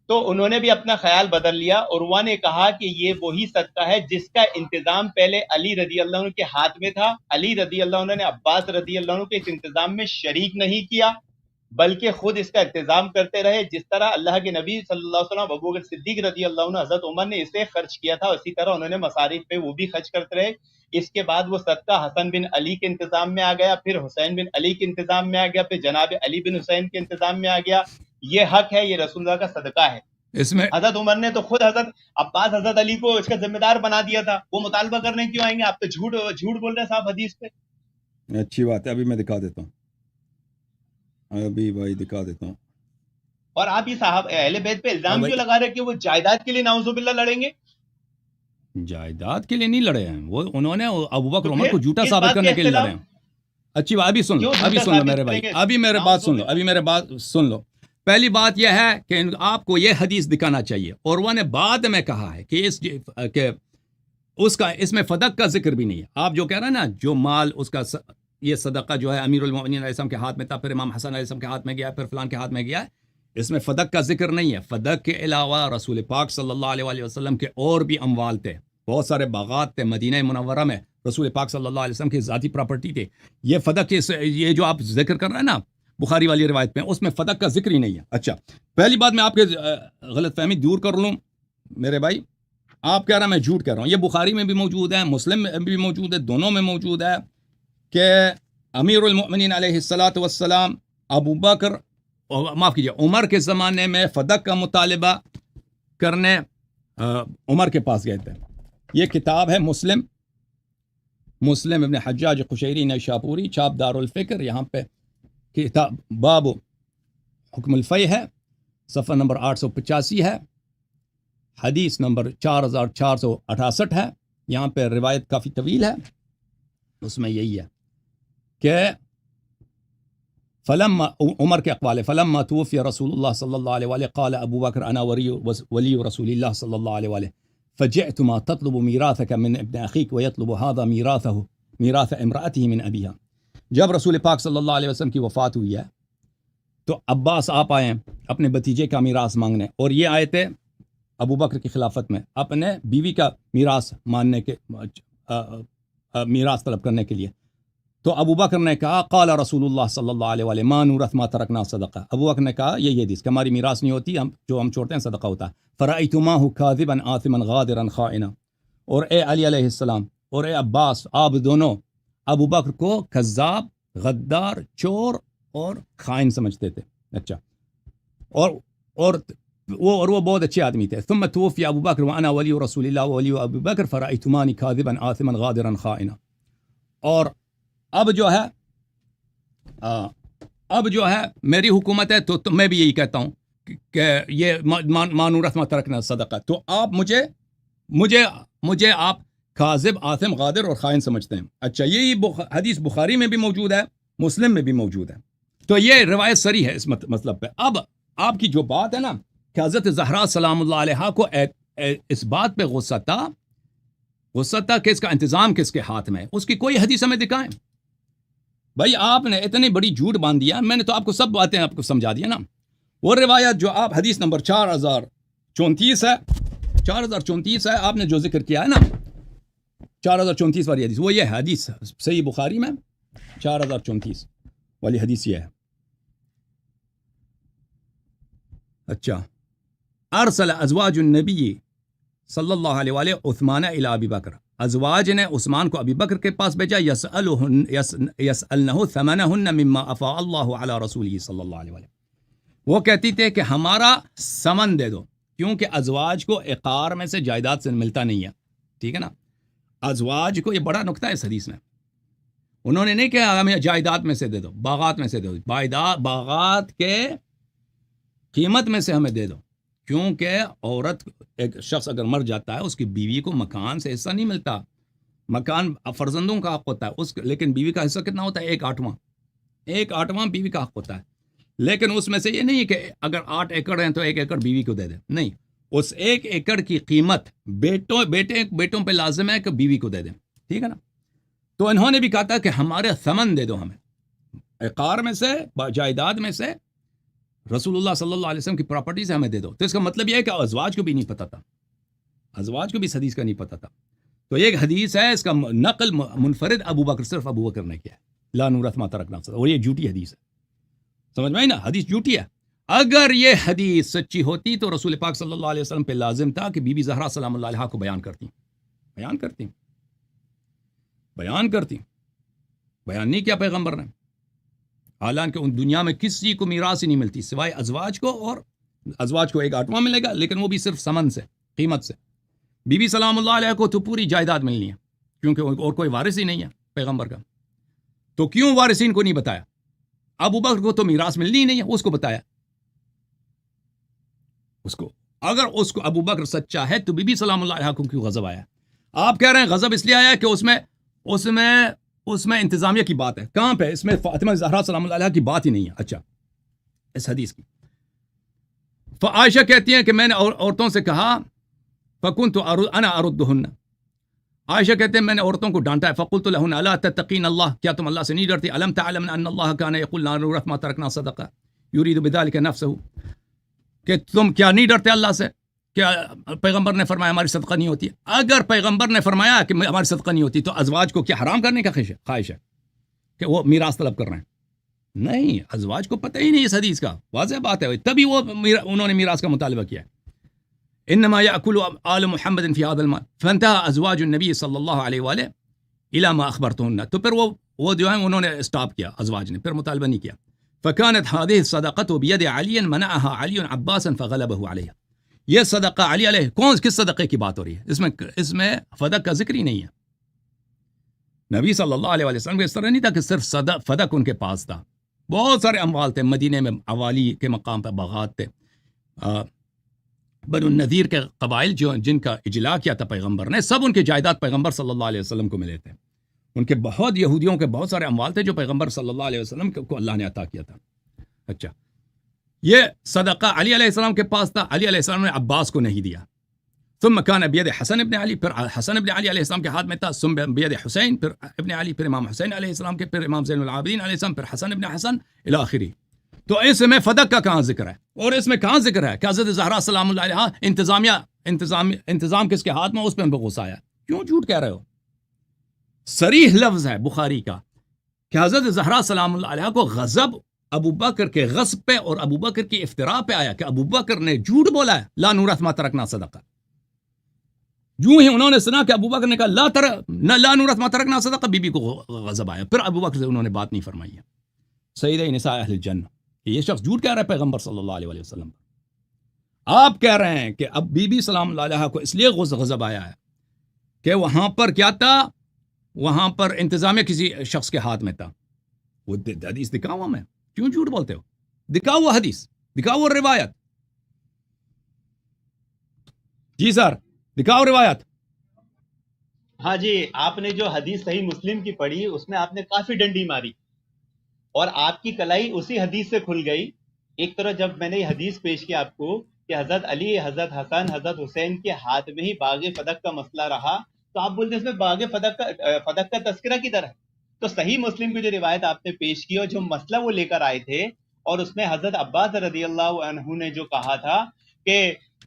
تو انہوں نے بھی اپنا خیال بدل لیا. عروہ نے کہا کہ یہ وہی صدقہ ہے جس کا انتظام پہلے علی رضی اللہ عنہ کے ہاتھ میں تھا. علی رضی اللہ عنہ نے عباس رضی اللہ عنہ کے اس انتظام میں شریک نہیں کیا، بلکہ خود اس کا انتظام کرتے رہے. جس طرح اللہ کے نبی صلی اللہ علیہ وسلم ابوبکر صدیق رضی اللہ عنہ حضرت عمر نے اسے خرچ کیا تھا، اسی طرح انہوں نے مصارف پہ وہ بھی خرچ کرتے رہے. اس کے بعد وہ صدقہ حسن بن علی کے انتظام میں آ گیا، پھر حسین بن علی کے انتظام میں آ گیا، پھر جناب علی بن حسین کے انتظام میں آ گیا. یہ حق ہے، یہ رسول اللہ کا صدقہ ہے. اس میں حضرت عمر نے تو خود حضرت عباس حضرت علی کو اس کا ذمہ دار بنا دیا تھا. وہ مطالبہ کرنے کیوں آئیں گے؟ آپ تو جھوٹ بول رہے ہیں صاحب حدیث پہ. اچھی بات ہے، ابھی میں دکھا دیتا ہوں، ابھی بھائی دکھا دیتا ہوں. اور آپ یہ صاحب اہل بیت پہ الزام کیوں لگا رہے کہ وہ جائیداد کے لیے نعوذ باللہ لڑیں گے؟ جائیداد کے لیے نہیں لڑے ہیں وہ، انہوں نے ابوبکر عمر کو جھوٹا ثابت کرنے کے لیے لڑے ہیں. اچھی بات، ابھی سن لو میرے بھائی، ابھی میرے بات سن لو. پہلی بات یہ ہے کہ آپ کو یہ حدیث دکھانا چاہیے. اور وہ نے بعد میں کہا ہے کہ اس میں فدق کا ذکر بھی نہیں ہے. آپ جو کہہ رہے ہیں نا، جو مال اس کا یہ صدقہ جو ہے امیر المؤمنین علیہ السلام کے ہاتھ میں تھا، پھر امام حسن علیہ السلام کے ہاتھ میں گیا، پھر فلان کے ہاتھ میں گیا، اس میں فدق کا ذکر نہیں ہے. فدق کے علاوہ رسول پاک صلی اللہ علیہ وسلم کے اور بھی اموال تھے، بہت سارے باغات تھے مدینہ منورہ میں، رسول پاک صلی اللہ علیہ وسلم کی ذاتی پراپرٹی تھے. یہ فدق یہ جو آپ ذکر کر رہے ہیں نا بخاری والی روایت میں، اس میں فدق کا ذکر ہی نہیں ہے. اچھا، پہلی بات میں آپ کے غلط فہمی دور کر لوں میرے بھائی. آپ کہہ رہے ہیں میں جھوٹ کہہ رہا ہوں. یہ بخاری میں بھی موجود ہے, مسلم میں بھی موجود ہے, دونوں میں موجود ہے کہ امیر المؤمنین علیہ الصلاۃ والسلام ابو بکر, معاف کیجیے, عمر کے زمانے میں فدق کا مطالبہ کرنے عمر کے پاس گئے تھے. یہ کتاب ہے مسلم ابن حجاج قشیری نیشاپوری, چھاپ دار الفکر. یہاں پہ کتاب باب حکم الفی ہے, صفحہ نمبر 885 ہے, حدیث نمبر 4468 ہے. یہاں پہ روایت کافی طویل ہے, اس میں یہی ہے کہ فلما, عمر کے اقوال, فلما توفی رسول اللہ صلی اللہ علیہ وآلہ قال ابو بکر انا ولی رسول اللہ صلی اللہ علیہ وآلہ فجئت ما تطلب میراثک من ابن اخیک ویطلب هذا میراث امرأته من ابیها. جب رسول پاک صلی اللہ علیہ وسلم کی وفات ہوئی ہے تو عباس آپ آئے ہیں اپنے بھتیجے کا میراث مانگنے, اور یہ آئے تھے ابو بکر کی خلافت میں اپنے بیوی کا میراث ماننے کے, میراث طلب کرنے کے لیے. تو ابو بکر نے کہا قال رسول اللہ صلی اللہ علیہ وآلہ ما نورث ما ترکنا صدقہ. ابو بکر نے کہا یہ حدیث کہ ہماری میراث نہیں ہوتی, جو ہم چھوڑتے ہیں صدقہ ہوتا ہے. فرأیتماہ کاذبا آثما غادرا خائنا. اور اے علی علیہ السلام اور اے عباس, آپ دونوں ابو بکر کو کذاب, غدار, چور اور خائن سمجھتے تھے. اچھا, اور وہ بہت اچھے آدمی تھے. ثم توفی ابو بکر وانا ولی رسول اللہ ولی ابو بکر فرأیتمانی کاذبا آثما غادرا خائنا. اور اب جو ہے میری حکومت ہے تو میں بھی یہی کہتا ہوں کہ یہ مانورث ما ترکنا صدقہ. تو آپ مجھے آپ کاذب, آثم, غادر اور خائن سمجھتے ہیں. اچھا, یہی حدیث بخاری میں بھی موجود ہے, مسلم میں بھی موجود ہے. تو یہ روایت صریح ہے اس مطلب پہ. اب آپ کی جو بات ہے نا کہ حضرت زہرا سلام اللہ علیہا کو اس بات پہ غصہ تھا کہ اس کا انتظام کس کے ہاتھ میں ہے, اس کی کوئی حدیث ہمیں دکھائیں. بھائی آپ نے اتنی بڑی جھوٹ باندھ دیا, میں نے تو آپ کو سب باتیں آپ کو سمجھا دیا نا. وہ روایت جو آپ حدیث نمبر 4034 ہے, آپ نے جو ذکر کیا ہے نا 4034 والی حدیث, وہ یہ ہے حدیث صحیح بخاری میں 4034 والی حدیث یہ ہے. اچھا, ارسل ازواج النبی صلی اللہ علیہ وآلہ عثمان الی ابی بکر. ازواج نے عثمان کو ابی بکر کے پاس بھیجا, یسألنہ ثمنہن مما افاء اللہ علی رسولہ صلی اللہ علیہ وآلہ. وہ کہتی تھے کہ ہمارا ثمن دے دو, کیونکہ ازواج کو عقار میں سے جائیداد سے ملتا نہیں ہے. ٹھیک ہے نا, ازواج کو, یہ بڑا نکتہ ہے اس حدیث میں, انہوں نے نہیں کہا ہمیں جائیداد میں سے دے دو, باغات میں سے دے دو, باغات کے قیمت میں سے ہمیں دے دو, کیونکہ عورت, ایک شخص اگر مر جاتا ہے اس کی بیوی کو مکان سے حصہ نہیں ملتا. مکان فرزندوں کا حق ہوتا ہے, لیکن بیوی کا حصہ کتنا ہوتا ہے؟ 1/8 بیوی کا حق ہوتا ہے. لیکن اس میں سے یہ نہیں ہے کہ اگر 8 ایکڑ ہیں تو 1 ایکڑ بیوی کو دے دے, نہیں, اس 1 ایکڑ کی قیمت بیٹوں پہ لازم ہے کہ بیوی کو دے دیں. ٹھیک ہے نا. تو انہوں نے بھی کہا تھا کہ ہمارے ثمن دے دو, ہمیں عقار میں سے, جائیداد میں سے, رسول اللہ صلی اللہ علیہ وسلم کی پراپرٹی سے ہمیں دے دو. تو اس کا مطلب یہ ہے کہ ازواج کو بھی نہیں پتا تھا, ازواج کو بھی اس حدیث کا نہیں پتا تھا. تو یہ ایک حدیث ہے, اس کا نقل منفرد ابو بکر, صرف ابو بکر نے کیا ہے, لا نورث ما ترکنا صدقہ. اور یہ جھوٹی حدیث ہے, سمجھ میں آئی نا, حدیث جھوٹی ہے. اگر یہ حدیث سچی ہوتی تو رسول پاک صلی اللہ علیہ وسلم پہ لازم تھا کہ بی بی زہرا سلام اللہ علیہا کو بیان کرتی. بیان نہیں کیا پیغمبر نے. حالانکہ ان دنیا میں کسی کو میراث ہی نہیں ملتی سوائے ازواج کو, اور ازواج کو 1/8 ملے گا, لیکن وہ بھی صرف ثمن سے, قیمت سے. بی بی سلام اللہ علیہ کو تو پوری جائیداد ملنی ہے, کیونکہ اور کوئی وارث ہی نہیں ہے پیغمبر کا. تو کیوں وارثین کو نہیں بتایا؟ ابو بکر کو تو میراث ملنی ہی نہیں ہے, اس کو بتایا. اگر اس کو ابو بکر سچا ہے تو بی بی سلام اللہ علیہ کو کیوں غضب آیا؟ آپ کہہ رہے ہیں غضب اس لیے آیا کہ اس میں انتظامیہ کی بات ہے. کہاں پہ؟ اس میں فاطمہ زہرا سلام اللہ علیہ کی بات ہی نہیں ہے. اچھا, اس حدیث کی عائشہ کہتی ہیں کہ میں نے عورتوں سے کہا فَكُنْتُ أَنَا أَرُدُّهُنَّ. عائشہ کہتے ہیں میں نے عورتوں کو ڈانٹا ہے. فَقُلْتُ لَهُنَّ أَلَا تَتَّقِينَ اللَّهَ, کیا تم اللہ سے نہیں ڈرتی؟ أَلَمْ تَعْلَمْنَ أَنَّ اللَّهَ كَانَ يَقُولُ لَا نُورَثُ مَا تَرَكْنَا صَدَقَةً يُرِيدُ بِذَلِكَ نَفْسَهُ, کہ تم کیا نہیں ڈرتے اللہ سے کہ پیغمبر نے فرمایا ہماری صدقہ نہیں ہوتی. اگر پیغمبر نے فرمایا کہ ہماری صدقہ نہیں ہوتی تو ازواج کو کیا حرام کرنے کا خواہش ہے کہ وہ میراث طلب کر رہے ہیں؟ نہیں, ازواج کو پتہ ہی نہیں اس حدیث کا, واضح بات ہے, تبھی انہوں نے میراث کا مطالبہ کیا ہے. انما ياكل آل محمد في هذا المال فانتهى ازواج النبي صلی اللہ علیہ وآلہ الى ما اخبرتهن. تو پھر وہ جو ہے انہوں نے اسٹاپ کیا ازواج نے، پھر مطالبہ نہیں کیا. فكانت هذه الصدقه بيد علي منعها علي عباسا فغلبه عليها. یہ صدقہ علی علیہ، کس صدقے کی بات ہو رہی ہے؟ اس میں فدق کا ذکر ہی نہیں ہے. نبی صلی اللہ علیہ وسلم کو اس طرح نہیں تھا کہ صرف فدق ان کے پاس تھا، بہت سارے اموال تھے. مدینے میں عوالی کے مقام پہ باغات تھے. بنو النذیر کے قبائل جن کا اجلاء کیا تھا پیغمبر نے، سب ان کے جائیداد پیغمبر صلی اللہ علیہ وسلم کو ملے تھے. ان کے بہت یہودیوں کے بہت سارے اموال تھے جو پیغمبر صلی اللہ علیہ وسلم کو اللہ نے عطا کیا تھا. اچھا، یہ صدقہ علی علیہ السلام کے پاس تھا، علی علیہ السلام نے عباس کو نہیں دیا. ثم كان بيد حسن ابن علی، پھر حسن ابن علی علیہ السلام کے ہاتھ میں تھا. ثم بيد حسین، پھر ابن علی، پھر امام حسین علیہ السلام کے، پھر امام زین العابدین علیہ السلام، پھر حسن ابن حسن الی آخری. تو اس میں فدق کا کہاں ذکر ہے؟ اور اس میں کہاں ذکر ہے کہ حضرت زہرا سلام اللہ علیہا انتظام کس کے ہاتھ میں، اس پہ ان کو غصہ آیا؟ کیوں جھوٹ کہہ رہے ہو؟ صریح لفظ ہے بخاری کا کہ حضرت زہرا سلام اللہ علیہا کو غضب ابو بکر کے غصب پہ اور ابو بکر کی افتراء پہ آیا کہ ابو بکر نے جھوٹ بولا ہے. لا نورث ما ترکنا صدقہ. جو ہی انہوں نے سنا کہ ابو بکر نے کہا لا نورث ما ترکنا صدقہ، بی بی کو غضب آیا. پھر ابو بکر سے انہوں نے بات نہیں فرمائی ہے. سیدہ نساء اہل الجنہ، یہ شخص جھوٹ کہہ رہا ہے پیغمبر صلی اللہ علیہ وسلم. آپ کہہ رہے ہیں کہ اب بی بی سلام اللہ علیہ کو اس لیے غضب آیا ہے کہ وہاں پر کیا تھا، وہاں پر انتظامیہ کسی شخص کے ہاتھ میں تھا. وہ حدیث دکھاؤ ہمیں، کیوں جھوٹ بولتے ہو؟ دکھاؤ وہ حدیث، دکھاؤ وہ روایت. جی سر، دکھاؤ روایت. ہاں جی، آپ نے جو حدیث صحیح مسلم کی پڑھی اس میں آپ نے کافی ڈنڈی ماری اور آپ کی کلائی اسی حدیث سے کھل گئی. ایک طرح جب میں نے یہ حدیث پیش کی آپ کو کہ حضرت علی، حضرت حسن، حضرت حسین کے ہاتھ میں ہی باغ فدق کا مسئلہ رہا، تو آپ بولتے ہیں اس میں باغ فدق کا تذکرہ کدھر ہے؟ تو صحیح مسلم کی جو روایت آپ نے پیش کی اور جو مسئلہ وہ لے کر آئے تھے، اور اس میں حضرت عباس رضی اللہ عنہ نے جو کہا تھا کہ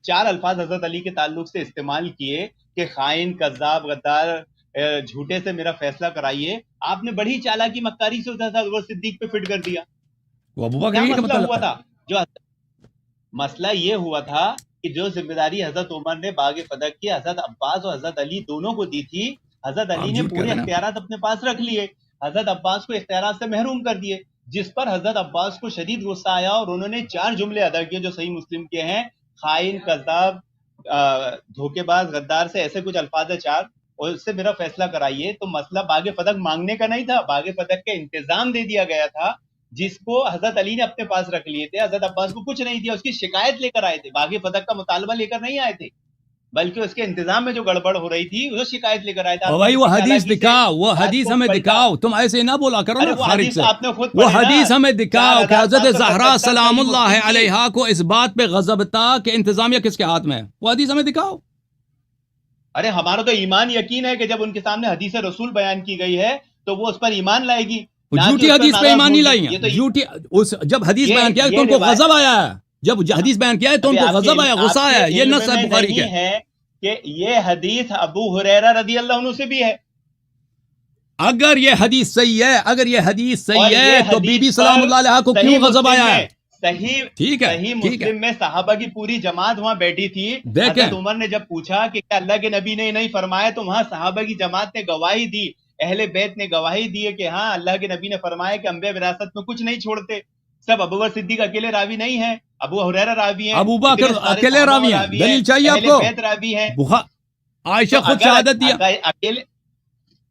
4 الفاظ حضرت علی کے تعلق سے استعمال کیے کہ خائن، کذاب، غدار، جھوٹے سے میرا فیصلہ کرائیے، آپ نے بڑی چالاکی مکاری سے حضرت صدیق پہ فٹ کر دیا. کیا مسئلہ ہوا تھا؟ جو مسئلہ یہ ہوا تھا کہ جو ذمہ داری حضرت عمر نے باغ فدق کی حضرت عباس اور حضرت علی دونوں کو دی تھی، حضرت علی نے پورے اختیارات اپنے پاس رکھ لیے، حضرت عباس کو اختیارات سے محروم کر دیے، جس پر حضرت عباس کو شدید غصہ آیا اور انہوں نے 4 جملے ادا کیے جو صحیح مسلم کے ہیں: خائن، کذاب، دھوکے باز، غدار سے ایسے کچھ الفاظ ہے 4، اور اس سے میرا فیصلہ کرائیے. تو مسئلہ باغ فدق مانگنے کا نہیں تھا، باغ فدق کا انتظام دے دیا گیا تھا جس کو حضرت علی نے اپنے پاس رکھ لیے تھے. حضرت عباس کو کچھ نہیں دیا، اس کی شکایت لے کر آئے تھے، باغ فدق کا مطالبہ لے کر نہیں آئے تھے، بلکہ اس کے انتظام میں جو گڑبڑ ہو رہی تھی وہ شکایت لے کر آئے تھے. بھائی وہ حدیث دکھاؤ، وہ حدیث ہمیں دکھاؤ، تم ایسے نہ بولا کرو نا خارج سے. وہ حدیث ہمیں دکھاؤ کہ حضرت زہرا سلام اللہ علیہا کو اس بات پہ غضب تھا کہ انتظامیہ کس کے ہاتھ میں ہے. وہ حدیث ہمیں دکھاؤ. ارے ہمارا تو ایمان یقین ہے کہ جب ان کے سامنے حدیث رسول بیان کی گئی ہے تو وہ اس پر ایمان لائے گی. جھوٹی حدیث پہ ایمان نہیں لائی ہیں. جھوٹی جب حدیث بیان کیا ہے تو ان کو غضب آیا ہے، جب حدیث بیان کیا ہے تو ان کو غضب آیا، غصہ آیا. یہ نص ہے بخاری کے ہے کہ یہ حدیث ابو ہریرہ رضی اللہ عنہ سے بھی ہے. اگر یہ حدیث صحیح ہے، اگر یہ حدیث صحیح ہے تو بی بی سلام اللہ علیہ کو کیوں غضب آیا ہے؟ صحیح مسلم میں صحابہ کی پوری جماعت وہاں بیٹھی تھی. حضرت عمر نے جب پوچھا کہ کیا اللہ کے نبی نے نہیں فرمایا، تو وہاں صحابہ کی جماعت نے گواہی دی، اہل بیت نے گواہی دی کہ ہاں اللہ کے نبی نے فرمایا کہ انبیاء وراثت میں کچھ نہیں چھوڑتے. سب ابو بکر صدیق اکیلے راوی نہیں ہیں، ابو ہریرہ راوی ہیں، ابو بکر اکیلے راوی ہیں. دلیل چاہیے آپ کو؟ بیت راوی ہیں، عائشہ خود شہادت دیا. اکیلے،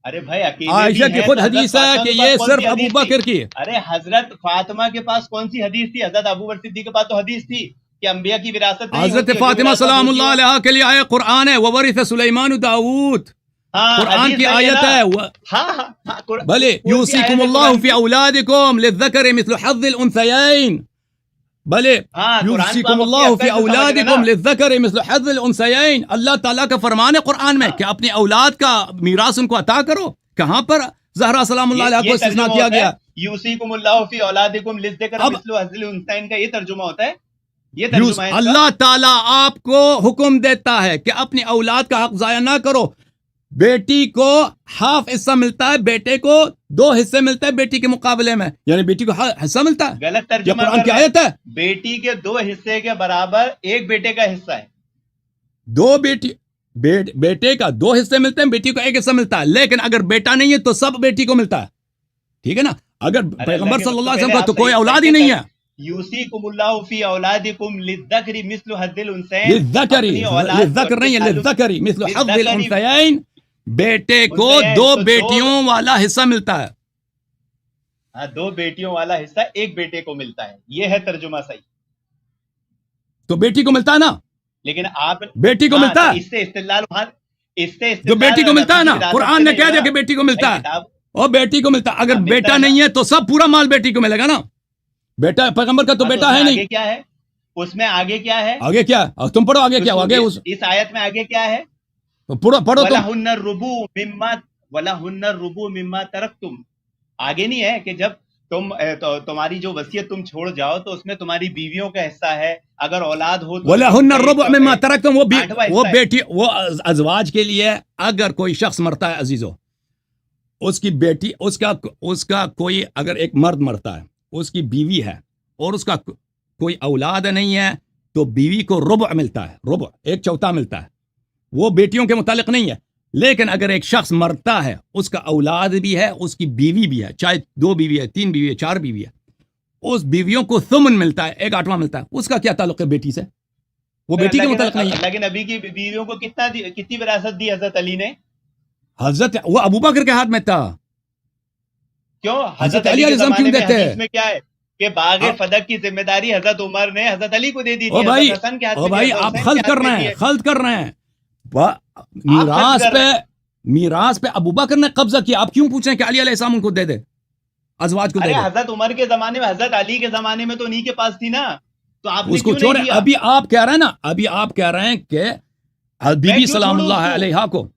ارے بھائی اکیلے عائشہ کی خود حدیث ہے کہ یہ صرف ابو بکر کی. ارے حضرت فاطمہ کے پاس کون سی حدیث تھی؟ حضرت ابو بکر صدیق کے پاس تو حدیث تھی کہ انبیاء کی وراثت نہیں. حضرت فاطمہ سلام اللہ علیہا کے لیے آئے قرآن ہے، وورث سلیمان داؤد، قرآن کی آیت ہے. بھلے یوصیکم اللہ فی اولادکم للذکر مثل حظ الانثیین، بھلے یوصیکم اللہ فی اولادکم للذکر مثل حظ الانثیین. اللہ تعالیٰ کا فرمان ہے قرآن میں کہ اپنی اولاد کا میراث ان کو عطا کرو. کہاں پر زہرا سلام اللہ علیہ کو استثناء کیا گیا؟ یوصیکم اللہ فی اولادکم للذکر مثل حظ الانثیین کا یہ ترجمہ ہوتا ہے. یہ ترجمہ ہے اللہ تعالیٰ آپ کو حکم دیتا ہے کہ اپنی اولاد کا حق ضائع نہ کرو. بیٹی کو ہاف حصہ ملتا ہے، بیٹے کو 2 حصے ملتے ہیں بیٹی کے مقابلے میں، یعنی بیٹی کو حصہ ملتا ہے. غلط ترجمہ قرآن کی آیت ہے. بیٹی کے 2 حصے کے برابر ایک بیٹے کا حصہ ہے. دو بیٹے کا 2 حصے ملتے ہیں, بیٹی کو 1 حصہ ملتا ہے, لیکن اگر بیٹا نہیں ہے تو سب بیٹی کو ملتا ہے. ٹھیک ہے نا, اگر پیغمبر صلی اللہ علیہ وسلم کا تو کوئی اولاد ہی نہیں ہے. یوصیکم اللہ فی اولادکم للذکر مثل حظ الانثیین, للذکر نہیں ہے, للذکر مثل حظ الانثیین, بیٹے کو 2 بیٹیوں والا حصہ ملتا ہے. ہاں 2 بیٹیوں والا حصہ 1 بیٹے کو ملتا ہے, یہ ہے ترجمہ صحیح. تو بیٹی کو ملتا ہے نا, لیکن آپ بیٹی کو ملتا ہے, اس سے استدلال جو بیٹی کو ملتا ہے نا, قرآن نے کہہ دیا کہ بیٹی کو ملتا ہے, اور بیٹی کو ملتا ہے. اگر بیٹا نہیں ہے تو سب پورا مال بیٹی کو ملے گا نا. بیٹا پیغمبر کا تو بیٹا ہے نہیں. کیا ہے اس میں آگے کیا ہے, آگے کیا ہے, تم پڑھو آگے کیا آگے اس آیت میں آگے کیا ہے, پڑھو وَلَهُنَّ الرُّبُوُ مِمَّا تَرَكْتُمْ. آگے نہیں ہے کہ جب تمہاری جو وصیت تم چھوڑ جاؤ تو اس میں تمہاری بیویوں کا حصہ ہے, اگر اولاد ہو تو وَلَهُنَّ الرُّبُعُ مِمَّا تَرَكْتُمْ. وہ بیٹی, وہ ازواج کے لیے اگر کوئی شخص مرتا ہے عزیزو, اس کی بیٹی, اس کا کوئی اگر ایک مرد مرتا ہے, اس کی بیوی ہے اور اس کا کوئی اولاد نہیں ہے, تو بیوی کو ربع ملتا ہے, ربع 1/4 ملتا ہے. وہ بیٹیوں کے متعلق نہیں ہے. لیکن اگر ایک شخص مرتا ہے, اس کا اولاد بھی ہے, اس کی بیوی بھی ہے, چاہے 2 بیوی ہے, 3 بیوی ہے, 4 بیوی ہے, اس بیویوں کو ثمن ملتا ہے, 1/8 ملتا ہے. اس کا کیا تعلق ہے بیٹی سے؟ وہ بیٹی کے متعلق نہیں ہے. لیکن نبی کی بیویوں کو کتنی وراثت دی حضرت علی نے؟ حضرت وہ ابو بکر کے ہاتھ میں تھا. کیوں حضرت علی کے زمانے میں حدیث میں کیا ہے کہ باغ فدق کی ذمہ داری حضرت عمر نے حضرت علی کو دے دی تھی. او بھائی آپ خلط کر رہے ہیں. میراث پہ ابو بکر نے قبضہ کیا. آپ کیوں پوچھ رہے ہیں کہ علی علیہ السلام ان کو دے دے, ازواج کو دے دے؟ حضرت عمر کے زمانے میں, حضرت علی کے زمانے میں تو انہی کے پاس تھی نا, تو آپ اس کو چھوڑے. ابھی آپ کہہ رہے ہیں کہ بی بی سلام اللہ علیہا کو,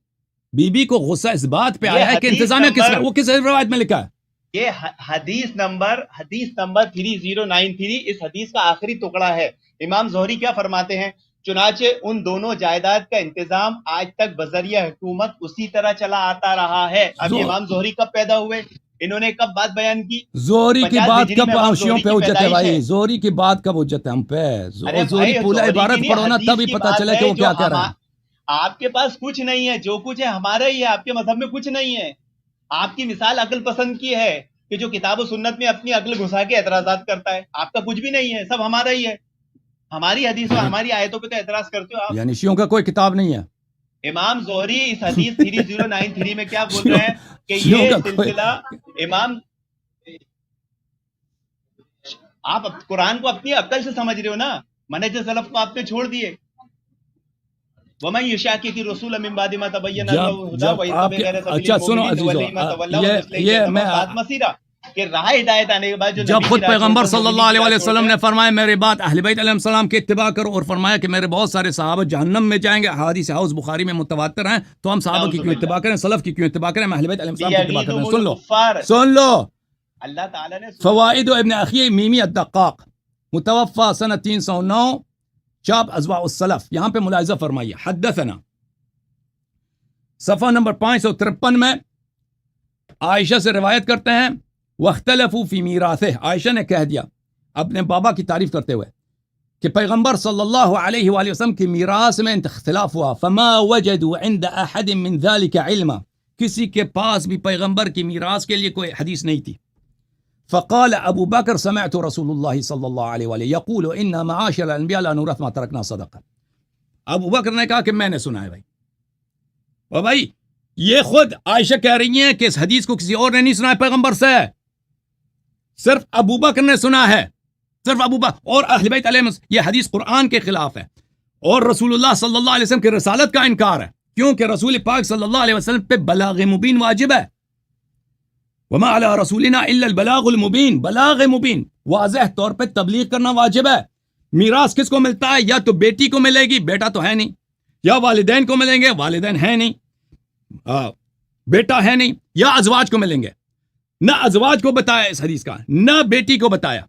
بی بی کو غصہ اس بات پہ آیا ہے کہ انتظامیہ کس کا, وہ کس روایت میں لکھا ہے؟ یہ حدیث نمبر 3093, اس حدیث کا آخری ٹکڑا ہے. امام زہری کیا فرماتے ہیں, چنانچہ ان دونوں جائیداد کا انتظام آج تک بذریعہ حکومت اسی طرح چلا آتا رہا ہے. اب امام زہری کب پیدا ہوئے, انہوں نے کب بات بیان کی؟ زہری کی بات کب حوثیوں پہ حجت ہے بھائی؟ زہری کی بات کب حجت ہے ہم پہ؟ زہری پورا عبارت پڑھو نا تب ہی پتہ چلے کہ وہ کیا کہہ رہا ہے. آپ کے پاس کچھ نہیں ہے, جو کچھ ہے ہمارا ہی ہے, آپ کے مذہب میں کچھ نہیں ہے. آپ کی مثال عقل پسند کی ہے کہ جو کتاب و سنت میں اپنی عقل گھسا کے اعتراضات کرتا ہے. آپ کا کچھ بھی نہیں ہے, سب ہمارا ہی ہے. ہماری حدیث اور ہماری آیتوں پہ تو اعتراض کرتے ہو آپ. یعنی شیعوں کا کوئی کتاب نہیں ہے. امام زہری اس حدیث 3093 میں کیا بول رہے ہیں کہ یہ سلسلہ امام, آپ قرآن کو اپنی عقل سے سمجھ رہے ہو نا, منہج سلف کو آپ نے چھوڑ دیے. وَمَن يُشَاقِقِ الرَّسُولَ مِن بَعْدِ مَا تَبَيَّنَ لَهُ الْهُدَىٰ وَيَتَّبِعْ غَيْرَ سَبِيلِ الْمُؤْمِنِينَ نُوَلِّهِ مَا تَوَلَّىٰ وَنُصْلِهِ جَهَنَّمَ وَسَاءَتْ مَصِيرًا. کہ راہ ہدایت آنے کے بعد جب خود پیغمبر صلی اللہ علیہ وسلم نے فرمایا میرے بعد اہل بیت علیہ السلام کی اتباع کرو, اور فرمایا کہ میرے بہت سارے صحابہ جہنم میں جائیں گے, حدیث حوض بخاری میں متواتر ہیں, تو ہم صحابہ کی کیوں اتباع کریں, سلف کی کیوں اتباع کریں, اہل بیت علیہ السلام کی اتباع کریں. سن لو اللہ تعالیٰ نے فوائد ابن اخی میمی الدقاق, متوفى سنہ 309, چاپ ازواء السلف. یہاں پہ ملاحظہ فرمائیے, حدثنا صفحہ نمبر 553 میں عائشہ سے روایت کرتے ہیں, واختلفوا فی میراثہ, عائشہ نے کہہ دیا اپنے بابا کی تعریف کرتے ہوئے کہ پیغمبر صلی اللہ علیہ وآلہ وسلم کی میراث میں اختلاف ہوا. فما وجدوا عند احد من ذلك علما, کسی کے پاس بھی پیغمبر کی میراث کے لیے کوئی حدیث نہیں تھی. فقال ابو بکر سمعت رسول اللہ صلی اللہ علیہ وآلہ یقول ان معاشر الانبیاء لا نورث ما ترکنا صدقہ. ابو بکر نے کہا کہ میں نے سنا ہے بھائی. اور بھائی یہ خود عائشہ کہہ رہی ہیں کہ اس حدیث کو کسی اور نے نہیں سنا ہے پیغمبر سے, صرف ابو بکر نے سنا ہے, صرف ابو بکر. اور اہل بیت علیہ السلام, یہ حدیث قرآن کے خلاف ہے اور رسول اللہ صلی اللہ علیہ وسلم کی رسالت کا انکار ہے, کیونکہ رسول پاک صلی اللہ علیہ وسلم پہ بلاغ مبین واجب ہے. وما علی رسولنا الا البلاغ المبین, بلاغ مبین واضح طور پہ تبلیغ کرنا واجب ہے. میراث کس کو ملتا ہے؟ یا تو بیٹی کو ملے گی, بیٹا تو ہے نہیں, یا والدین کو ملیں گے, والدین ہیں نہیں, بیٹا ہے نہیں, یا ازواج کو ملیں گے. نہ ازواج کو بتایا اس حدیث کا, نہ بیٹی کو بتایا.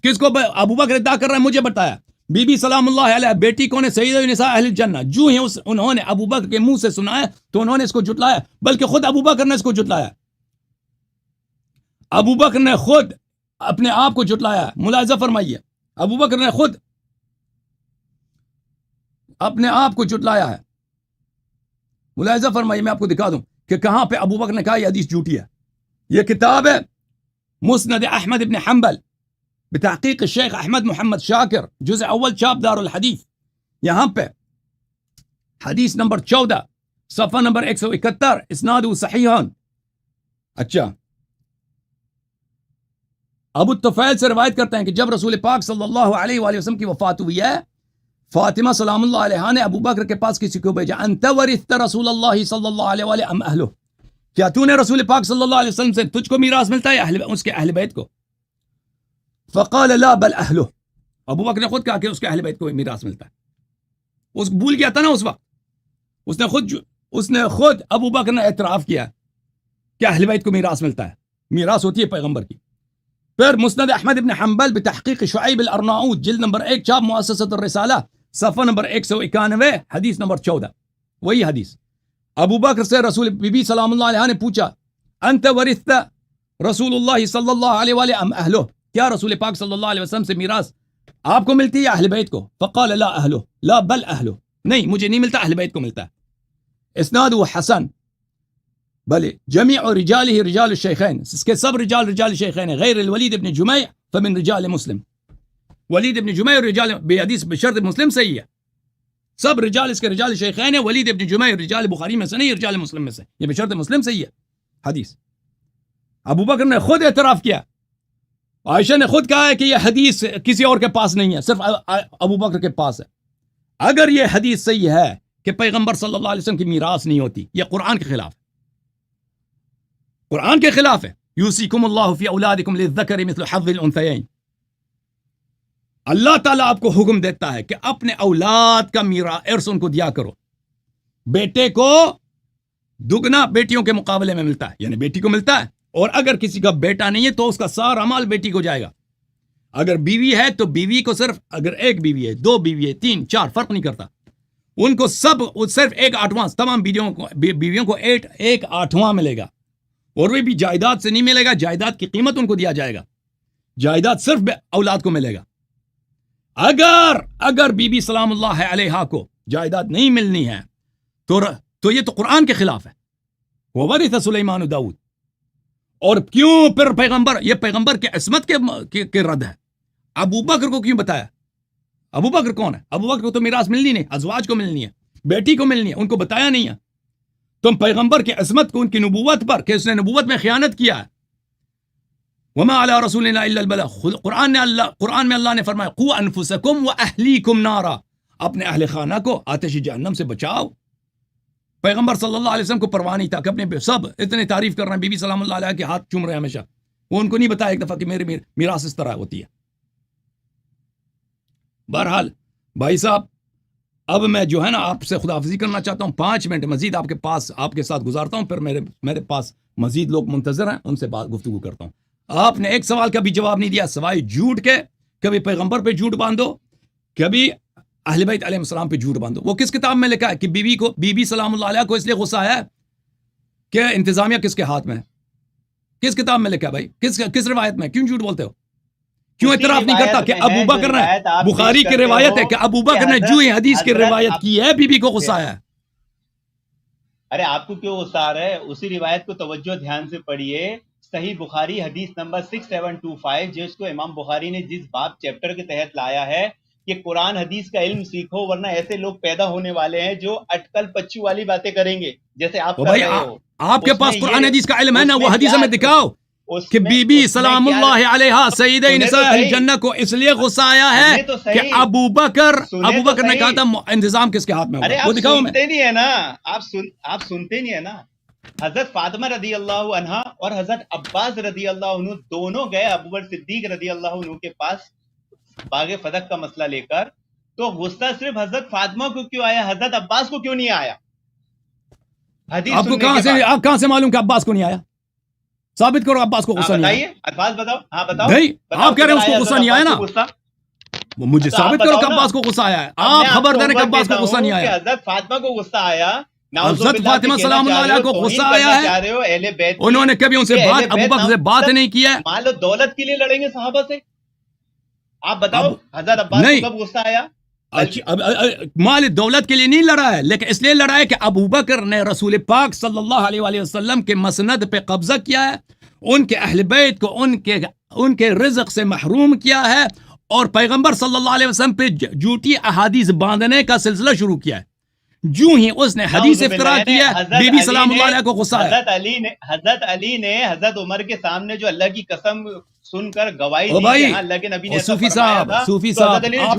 کس کو ابو بکر ادعا کر رہا ہے مجھے بتایا. بی بی سلام اللہ علیہ بیٹی کون ہے؟ سید النساء اہل الجنہ. جو ہی انہوں نے ابو بکر کے منہ سے سنا ہے تو انہوں نے اس کو جھٹلایا, بلکہ خود ابو بکر نے اس کو جھٹلایا. ابو بکر نے خود اپنے آپ کو جھٹلایا. ملاحظہ فرمائیے, ابو بکر نے خود اپنے آپ کو جھٹلایا ہے. ملاحظہ فرمائیے, میں آپ کو دکھا دوں کہ کہاں پہ ابو بکر نے کہا یہ حدیث جھوٹی ہے. یہ کتاب ہے مسند احمد ابن حنبل بتحقیق الشیخ احمد محمد شاکر, جزء اول چاپ دار الحدیث. یہاں پہ حدیث نمبر 14 صفحہ نمبر 171, اسناد صحیحان. اچھا, ابو الطفیل سے روایت کرتے ہیں کہ جب رسول پاک صلی اللہ علیہ وآلہ وسلم کی وفات ہوئی ہے, فاطمہ سلام اللہ علیہا نے ابو بکر کے پاس کسی کو بھیجا, انت ورثت رسول اللہ صلی اللہ علیہ وآلہ ام اہلہ, کیا تو نے رسول پاک صلی اللہ علیہ وسلم سے تجھ کو میراث ملتا ہے اس کے اہل بیت کو؟ فقال لا بل اہلہ, ابو بکر نے خود کہا کہ اس کے اہل بیت کو میراث ملتا ہے. اس بھول گیا تھا نا اس وقت, اس نے خود ابو بکر نے اعتراف کیا کہ اہل بیت کو میراث ملتا ہے, میراث ہوتی ہے پیغمبر کی. پھر مسند احمد ابن حنبل بتحقیق شعیب الارناؤوط, جلد نمبر 1 چاپ مؤسسۃ الرسالہ, صفحہ نمبر 191, حدیث نمبر 14. وہی حدیث. ابو بکر سے رسول بی بی سلام اللہ علیہ نے پوچھا, انت ورثت رسول اللہ صلی اللہ علیہ وآلہ ام اہلہ, کیا رسول پاک صلی اللہ علیہ وسلم سے میراث آپ کو ملتی ہے یا اہل بیت کو؟ فقال لا اہلہ لا بل اہلہ, نہیں مجھے نہیں ملتا, اہل بیت کو ملتا ہے. اسناد حسن, بلے جميع رجاله رجال الشیخین, اس کے سب رجال الشیخین ہیں, غیر الولید ابن جمیع فمن رجال مسلم. ولید ابن جمیع رجال بحدیث بشرط مسلم صحیح ہے, سب رجال اس کے رجال شیخین ہیں. ولید ابن جمیع رجال بخاری میں سے نہیں, رجال مسلم میں سے, یہ بشرط مسلم صحیح ہے حدیث. ابو بکر نے خود اعتراف کیا, عائشہ نے خود کہا ہے کہ یہ حدیث کسی اور کے پاس نہیں ہے, صرف ابو بکر کے پاس ہے. اگر یہ حدیث صحیح ہے کہ پیغمبر صلی اللہ علیہ وسلم کی میراث نہیں ہوتی, یہ قرآن کے خلاف ہے, قرآن کے خلاف ہے. یوصیکم اللہ فی اولادکم للذکر مثل حظ الانثیین, اللہ تعالیٰ آپ کو حکم دیتا ہے کہ اپنے اولاد کا ارث ان کو دیا کرو. بیٹے کو دگنا بیٹیوں کے مقابلے میں ملتا ہے, یعنی بیٹی کو ملتا ہے, اور اگر کسی کا بیٹا نہیں ہے تو اس کا سارا مال بیٹی کو جائے گا. اگر بیوی ہے تو بیوی کو صرف, اگر ایک بیوی ہے, 2 بیوی ہے, 3 4 فرق نہیں کرتا, ان کو صرف 1/8 تمام بیویوں کو 1/8 ملے گا. اور وہ بھی جائیداد سے نہیں ملے گا, جائیداد کی قیمت ان کو دیا جائے گا, جائیداد صرف اولاد کو ملے گا. اگر بی بی سلام اللہ علیہا کو جائیداد نہیں ملنی ہے تو یہ تو قرآن کے خلاف ہے. وورث سلیمان داؤد, اور کیوں پھر یہ پیغمبر کے عصمت کے رد ہے. ابو بکر کو کیوں بتایا؟ ابو بکر کون ہے؟ ابو بکر کو تو میراث ملنی نہیں, ازواج کو ملنی ہے, بیٹی کو ملنی ہے, ان کو بتایا نہیں ہے. تم پیغمبر کے عصمت کو, ان کی نبوت پر, کہ اس نے نبوت میں خیانت کیا ہے. وما علی رسولنا الا البلاغ, قرآن میں اللہ نے فرمایا قوا انفسکم واہلیکم نارا, اپنے اہل خانہ کو آتش جہنم سے بچاؤ. پیغمبر صلی اللہ علیہ وسلم کو پرواہ نہیں تھا کہ اپنے سب اتنے تعریف کر رہے ہیں, بی بی سلام اللہ علیہ کے ہاتھ چوم رہے ہیں ہمیشہ, وہ ان کو نہیں بتایا ایک دفعہ کہ میری میراث اس طرح ہوتی ہے. بہرحال بھائی صاحب, اب میں جو ہے نا آپ سے خداحافظی کرنا چاہتا ہوں, 5 منٹ مزید آپ کے ساتھ گزارتا ہوں, پھر میرے پاس مزید لوگ منتظر ہیں, ان سے گفتگو کرتا ہوں. آپ نے ایک سوال کا بھی جواب نہیں دیا سوائے جھوٹ کے. کبھی پیغمبر پہ جھوٹ باندھو, کبھی اہل بیت علیہ السلام پہ جھوٹ باندھو. وہ کس کتاب میں لکھا ہے کہ بی بی سلام اللہ علیہ کو اس لیے غصہ ہے کہ انتظامیہ کس کے ہاتھ میں ہے؟ کس کتاب میں لکھا ہے بھائی؟ کس روایت میں؟ کیوں جھوٹ بولتے ہو؟ کیوں اعتراف نہیں کرتا کہ ابو بکر نے, بخاری کی روایت ہے کہ ابو بکر نے جو ہی حدیث کی روایت کی ہے بی بی کو غصہ آیا ہے. ارے آپ کو کیوں غصہ آ رہا ہے؟ اسی روایت کو توجہ دھیان سے پڑھیے. صحیح بخاری حدیث نمبر 6725, جس کو امام بخاری نے جس باب چیپٹر کے تحت لایا ہے کہ قرآن حدیث کا علم سیکھو, ورنہ ایسے لوگ پیدا ہونے والے ہیں جو اٹکل پچو والی باتیں کریں گے جیسے آپ کر رہے ہو. آپ کے پاس قرآن حدیث کا علم ہے نا, وہ حدیث میں دکھاؤ کہ بی بی سلام اللہ علیہا سیدہ نساء اہل جنہ کو اس لیے غصہ آیا ہے کہ ابو بکر نے کہا تھا انتظام کس کے ہاتھ میں ہوگا. وہ دکھاؤ. میں سنتے نہیں ہے نا, آپ سنتے نہیں ہے نا. حضرت فاطمہ رضی اللہ عنہا اور حضرت عباس رضی اللہ عنہ دونوں گئے ابو بکر صدیق رضی اللہ عنہ کے پاس باغ فتح کا مسئلہ لے کر, تو غصہ صرف حضرت فاطمہ کو کیوں آیا, حضرت عباس کو کیوں نہیں آیا؟ آپ کو کہاں سے معلوم کہ عباس کو نہیں آیا؟ ثابت کرو عباس کو غصہ نہیں آیا. الفاظ بتاؤ. ہاں بتاؤ. نہیں, آپ کہہ رہے ہیں اس کو غصہ نہیں آیا نا, مجھے ثابت کرو کہ عباس کو غصہ آیا ہے. آپ خبر دے رہے کہ عباس کو غصہ نہیں آیا. حضرت فاطمہ کو غصہ آیا, حضرت فاطمہ سلام اللہ علیہ کو غصہ آیا ہے. انہوں نے کبھی ان سے ابو بکر سے بات نہیں کی ہے. مان لو دولت کے لیے لڑیں گے صحابہ سے, آپ بتاؤ حضرت عباس کو کب غصہ آیا؟ مال دولت کے لیے نہیں لڑا ہے، لیکن اس لیے لڑا ہے کہ ابو بکر نے رسول پاک صلی اللہ علیہ وآلہ وسلم کے مسند پہ قبضہ کیا ہے، ان کے اہل بیت کو ان کے رزق سے محروم کیا ہے، اور پیغمبر صلی اللہ علیہ وسلم پہ جھوٹی احادیث باندھنے کا سلسلہ شروع کیا ہے۔ جو ہی اس نے حدیث افترا کیا، بی بی سلام اللہ علیہ کو غصہ ہے۔ حضرت علی نے حضرت عمر کے سامنے جو اللہ کی قسم سن کر گواہی دی کہ اللہ کے نبی نے صوفی صاحب آپ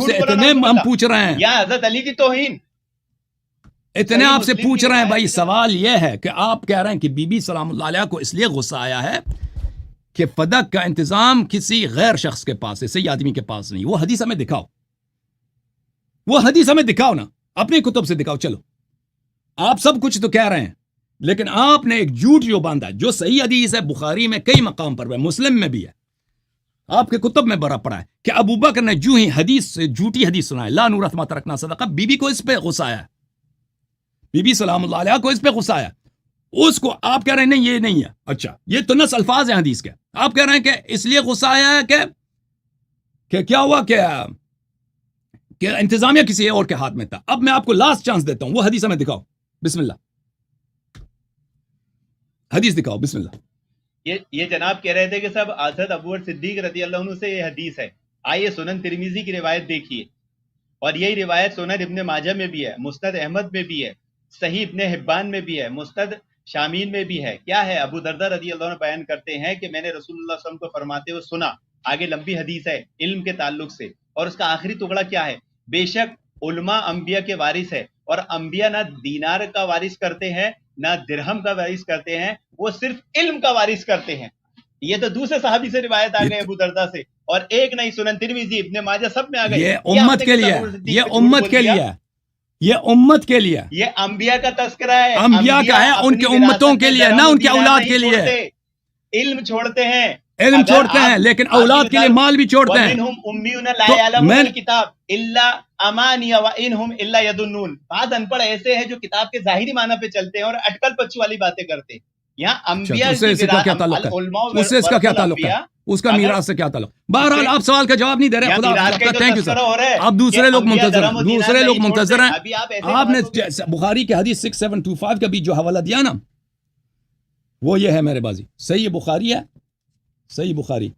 سے اتنے ہم پوچھ رہے ہیں، یا حضرت علی کی توہین اتنے آپ سے پوچھ رہے ہیں بھائی، سوال یہ ہے کہ آپ کہہ رہے ہیں کہ بی بی سلام اللہ علیہ کو اس لیے غصہ آیا ہے کہ فدق کا انتظام کسی غیر شخص کے پاس ہے، صحیح آدمی کے پاس نہیں۔ وہ حدیث ہمیں دکھاؤ، وہ حدیث ہمیں دکھاؤ نا، اپنی کتب سے دکھاؤ۔ چلو آپ سب کچھ تو کہہ رہے ہیں، لیکن آپ نے ایک جھوٹ جو باندھا، جو صحیح حدیث ہے، بخاری میں کئی مقام پر ہے، مسلم میں بھی ہے، آپ کے کتب میں بڑا پڑا ہے کہ ابو بکر نے جو ہی حدیث سے جھوٹی حدیث سنائے، لا نورث ما ترکنا صدقہ، بی بی کو اس پہ غصہ آیا، بی بی سلام اللہ علیہ کو اس پہ غصہ آیا، اس کو آپ کہہ رہے ہیں نہیں یہ نہیں ہے۔ اچھا، یہ تو نص الفاظ ہیں حدیث کے، آپ کہہ رہے ہیں کہ اس لیے غصہ آیا ہے کہ کیا ہوا کہ انتظامیہ کسی اور کے ہاتھ میں تھا۔ اب میں آپ کو لاسٹ چانس دیتا ہوں، وہ حدیث ہمیں دکھاؤ، بسم اللہ، حدیث دکھاؤ، بسم اللہ۔ یہ جناب کہہ رہے تھے کہ سب حضرت ابو بکر صدیق رضی اللہ عنہ سے یہ حدیث ہے۔ آئیے سنن ترمذی کی روایت دیکھیے، اور یہی روایت سنن ابن ماجہ میں بھی ہے، مسند احمد میں بھی ہے، صحیح ابن حبان میں بھی ہے، مسند شامین میں بھی ہے۔ کیا ہے؟ ابو دردہ رضی اللہ عنہ بیان کرتے ہیں کہ میں نے رسول اللہ صلی اللہ علیہ وسلم کو فرماتے ہوئے سنا، آگے لمبی حدیث ہے علم کے تعلق سے، اور اس کا آخری ٹکڑا کیا ہے؟ بے شک علماء انبیاء کے وارث ہے، اور انبیاء نہ دینار کا وارث کرتے ہیں نہ درہم کا وارث کرتے ہیں، وہ صرف علم کا وارث کرتے ہیں۔ یہ تو دوسرے صحابی سے روایت آ گئے ابو دردہ سے، اور ایک نہیں، سنن ترمذی، ابن ماجہ سب میں آ گئے۔ یہ امت کے لیے، یہ امت کے لیے، یہ امت کے لیے، یہ انبیاء کا تذکرہ ہے، انبیاء کا ہے، ان کے امتوں کے لیے، نہ ان کے اولاد کے لیے۔ علم چھوڑتے ہیں، علم چھوڑتے ہیں، لیکن اولاد کے لیے مال بھی چھوڑتے ہیں۔ وَمِنْهُمْ أُمِّيُّونَ لَا يَعْلَمُونَ الْكِتَابَ إِلَّا أَمَانِيَ وَإِنْهُمْ إِلَّا يَظُنُّونَ۔ بعض ان پڑھ ایسے ہیں جو کتاب کے ظاہری معنی پہ چلتے ہیں اور اٹکل پچو والی باتیں کرتے ہیں۔ یہاں انبیاء اس سے کیا تعلق ہے؟ اس سے اس کا کیا تعلق ہے؟ اس کا میراث سے کیا تعلق؟ بہرحال آپ سوال کا جواب نہیں دے رہے، خدا آپ کا تھینک یو سر۔ اب دوسرے لوگ منتظر ہیں، دوسرے لوگ منتظر ہیں۔ آپ نے بخاری کے حدیث 6725 کا بھی جو حوالہ دیا نا، وہ یہ ہے میرے بازی، صحیح بخاری ہے، صحیح بخاری،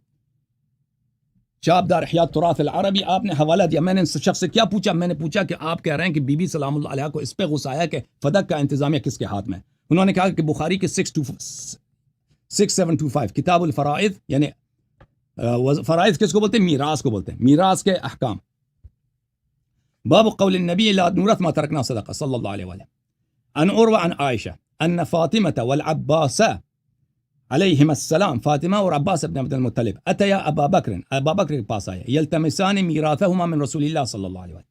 چابدار احیاء تراث العربی، آپ نے حوالہ دیا۔ میں نے اس شخص سے کیا پوچھا؟ میں نے پوچھا کہ آپ کہہ رہے ہیں کہ بی بی سلام اللہ علیہ کو اس پہ غصہ آیا کہ فدق کا انتظامیہ کس کے ہاتھ میں؟ انہوں نے کہا کہ بخاری کے 6725 کتاب الفرائض، یعنی فرائض کس کو بولتے ہیں؟ میراث کو بولتے ہیں، میراث کے احکام، باب قول النبی لا نورث ما ترکنا صدقہ صلی اللہ علیہ وآلہ، عن عروہ عن عائشہ ان فاطمہ والعباس علیہم السلام، فاطمہ اور عباس ابن عبد المطلب، اتیا ابا بکر، ابا بکر کے پاس آئے، یلتمسان میراثہما من رسول اللہ صلی اللہ علیہ وآلہ،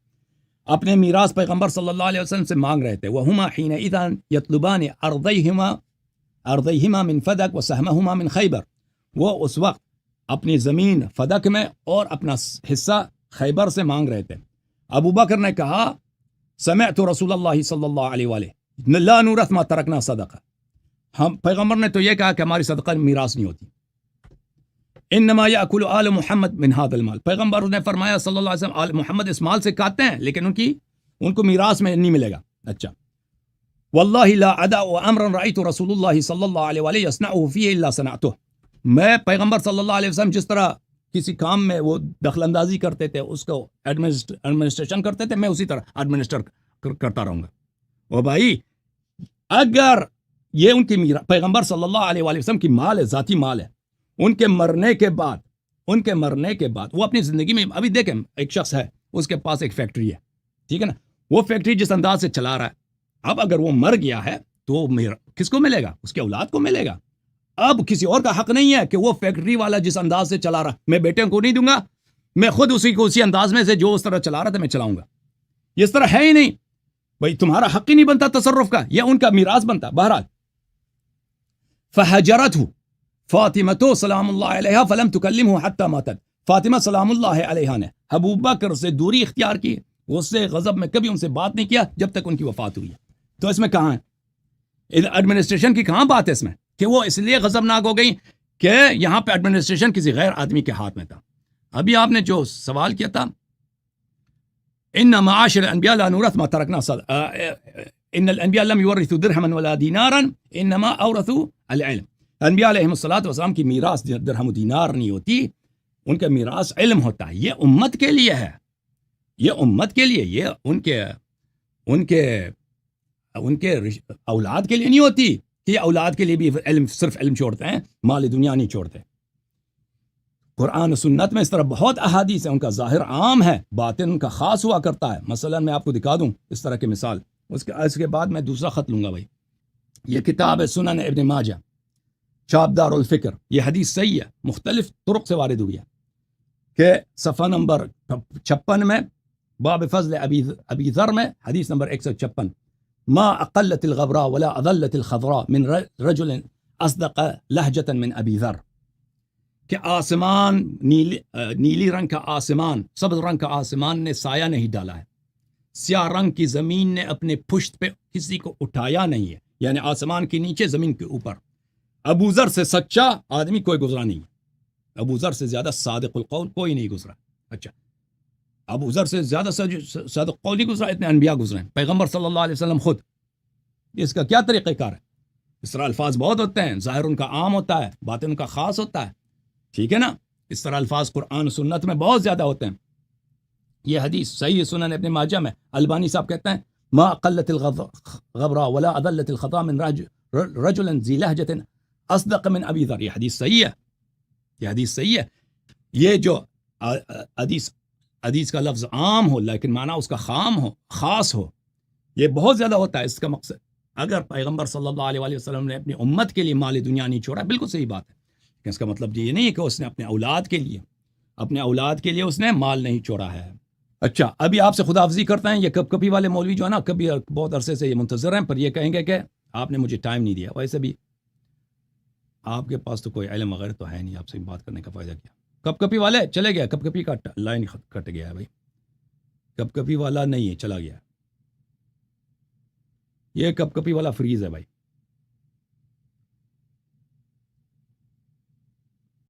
اپنے میراث پیغمبر صلی اللہ علیہ وسلم سے مانگ رہے تھے، وہما حینئذ یطلبان ارضیہما من فدک وسہمہما من خیبر، وہ اس وقت اپنی زمین فدک میں اور اپنا حصہ خیبر سے مانگ رہے تھے۔ ابو بکر نے کہا سمعت رسول اللہ صلی اللہ علیہ وآلہ لا نورث ما ترکنا صدقہ، ہم پیغمبر نے تو یہ کہا کہ ہماری صدقہ میراث نہیں ہوتی، انما یاکل آل محمد من هذا المال، پیغمبر نے فرمایا صلی اللہ علیہ وسلم آل محمد اس مال سے کھاتے ہیں لیکن ان کو میراث میں نہیں ملے گا۔ اچھا، واللہ لا ادع امرا رأیت رسول اللہ صلی اللہ علیہ وآلہ یصنعه فیہ الا صنعته، میں پیغمبر صلی اللہ علیہ وسلم جس طرح کسی کام میں وہ دخل اندازی کرتے تھے، اس کو ایڈمنسٹریشن کرتے تھے، میں اسی طرح ایڈمنسٹر کرتا رہوں گا۔ اور بھائی اگر یہ ان کی پیغمبر صلی اللہ علیہ وآلہ وسلم کی مال ہے، ذاتی مال ہے، ان کے مرنے کے بعد وہ اپنی زندگی میں، ابھی دیکھیں ایک شخص ہے، اس کے پاس ایک فیکٹری ہے، ٹھیک ہے نا، وہ فیکٹری جس انداز سے چلا رہا ہے، اب اگر وہ مر گیا ہے تو کس کو ملے گا؟ اس کے اولاد کو ملے گا۔ اب کسی اور کا حق نہیں ہے کہ وہ فیکٹری والا جس انداز سے چلا رہا میں بیٹے کو نہیں دوں گا، میں خود اسی کو اسی انداز میں سے جو اس طرح چلا رہا تھا میں چلاؤں گا، یہ اس طرح ہے ہی نہیں بھائی، تمہارا حق ہی نہیں بنتا تصرف کا، یہ ان کا میراث بنتا۔ بہرحال فہجرتہ فاطمہ سلام اللہ علیہ فلم تکلمہ حتی ماتت، فاطمہ سلام اللہ علیہ نے ابو بکر سے دوری اختیار کی، اس سے غضب میں کبھی ان سے بات نہیں کیا جب تک ان کی وفات ہوئی ہے۔ تو اس میں کہاں ہے ایڈمنسٹریشن کی، کہاں بات ہے اس میں کہ وہ اس لیے غضبناک ہو گئی کہ یہاں پہ ایڈمنسٹریشن کسی غیر آدمی کے ہاتھ میں تھا۔ ابھی آپ نے جو سوال کیا تھا، إن معاشر الأنبياء لا نورث ما تركنا إن الأنبياء لم يورثوا درهما ولا دينارا إنما أورثوا العلم. انبیاء علیہم الصلاۃ والسلام کی میراث درہم و دینار نہیں ہوتی، ان کا میراث علم ہوتا ہے. یہ امت کے لیے ہے، یہ امت کے لیے، یہ ان کے اولاد کے لیے نہیں ہوتی کہ یہ اولاد کے لیے بھی صرف علم چھوڑتے ہیں، مال دنیا نہیں چھوڑتے. قرآن و سنت میں اس طرح بہت احادیث ہیں، ان کا ظاہر عام ہے، باطن ان کا خاص ہوا کرتا ہے. مثلا میں آپ کو دکھا دوں اس طرح کی مثال، اس کے بعد میں دوسرا خط لوں گا. بھائی یہ کتاب ہے سنن ابن ماجہ، چاپ دار الفکر. یہ حدیث صحیح ہے، مختلف طرق سے وارد ہوئی ہے کہ صفحہ نمبر 56 میں باب فضل ابی ذر میں حدیث نمبر 156، ما اقلت الغبراء ولا اضلت الخضراء من رجل اصدق لہجة من ابی ذر. کہ آسمان نیلی رنگ کا آسمان، سبز رنگ کا آسمان نے سایہ نہیں ڈالا ہے، سیاہ رنگ کی زمین نے اپنے پشت پہ کسی کو اٹھایا نہیں ہے، یعنی آسمان کے نیچے زمین کے اوپر. ابو ذر سے سچا آدمی کوئی گزرا نہیں، ابو ذر سے زیادہ صادق القول کوئی نہیں گزرا. اچھا، ابو ذر سے زیادہ صادق قول نہیں گزرا، اتنے انبیاء گزرے ہیں. پیغمبر صلی اللہ علیہ وسلم خود، اس کا کیا طریقہ کار ہے؟ اس طرح الفاظ بہت ہوتے ہیں، ظاہر ان کا عام ہوتا ہے، باطن ان کا خاص ہوتا ہے. ٹھیک ہے نا؟ اس طرح الفاظ قرآن و سنت میں بہت زیادہ ہوتے ہیں. یہ حدیث صحیح سنن ابن ماجہ میں البانی صاحب کہتے ہیں ما اقلت الغبراء ولا اضلت الخطا من رجل ذی لہجة اصدق من ابی ذر. یہ حدیث صحیح ہے، یہ حدیث صحیح ہے. یہ جو حدیث کا لفظ عام ہو لیکن معنی اس کا خاص ہو، یہ بہت زیادہ ہوتا ہے. اس کا مقصد اگر پیغمبر صلی اللہ علیہ وسلم نے اپنی امت کے لیے مال دنیا نہیں چھوڑا، بالکل صحیح بات ہے، لیکن اس کا مطلب یہ نہیں ہے کہ اس نے اپنے اولاد کے لیے اس نے مال نہیں چھوڑا ہے. اچھا، ابھی آپ سے خدا حافظی کرتے ہیں. یہ کبھی والے مولوی جو ہے نا، کبھی بہت عرصے سے یہ منتظر ہیں، پر یہ کہیں گے کہ آپ نے مجھے ٹائم نہیں دیا. ویسے بھی آپ کے پاس تو کوئی علم وغیرہ تو ہے نہیں، آپ سے بات کرنے کا فائدہ کیا. کبھی والے چلے گیا، کبھی کا لائن کٹ گیا ہے. بھائی کبھی والا نہیں ہے، چلا گیا. یہ کبھی والا فریز ہے بھائی.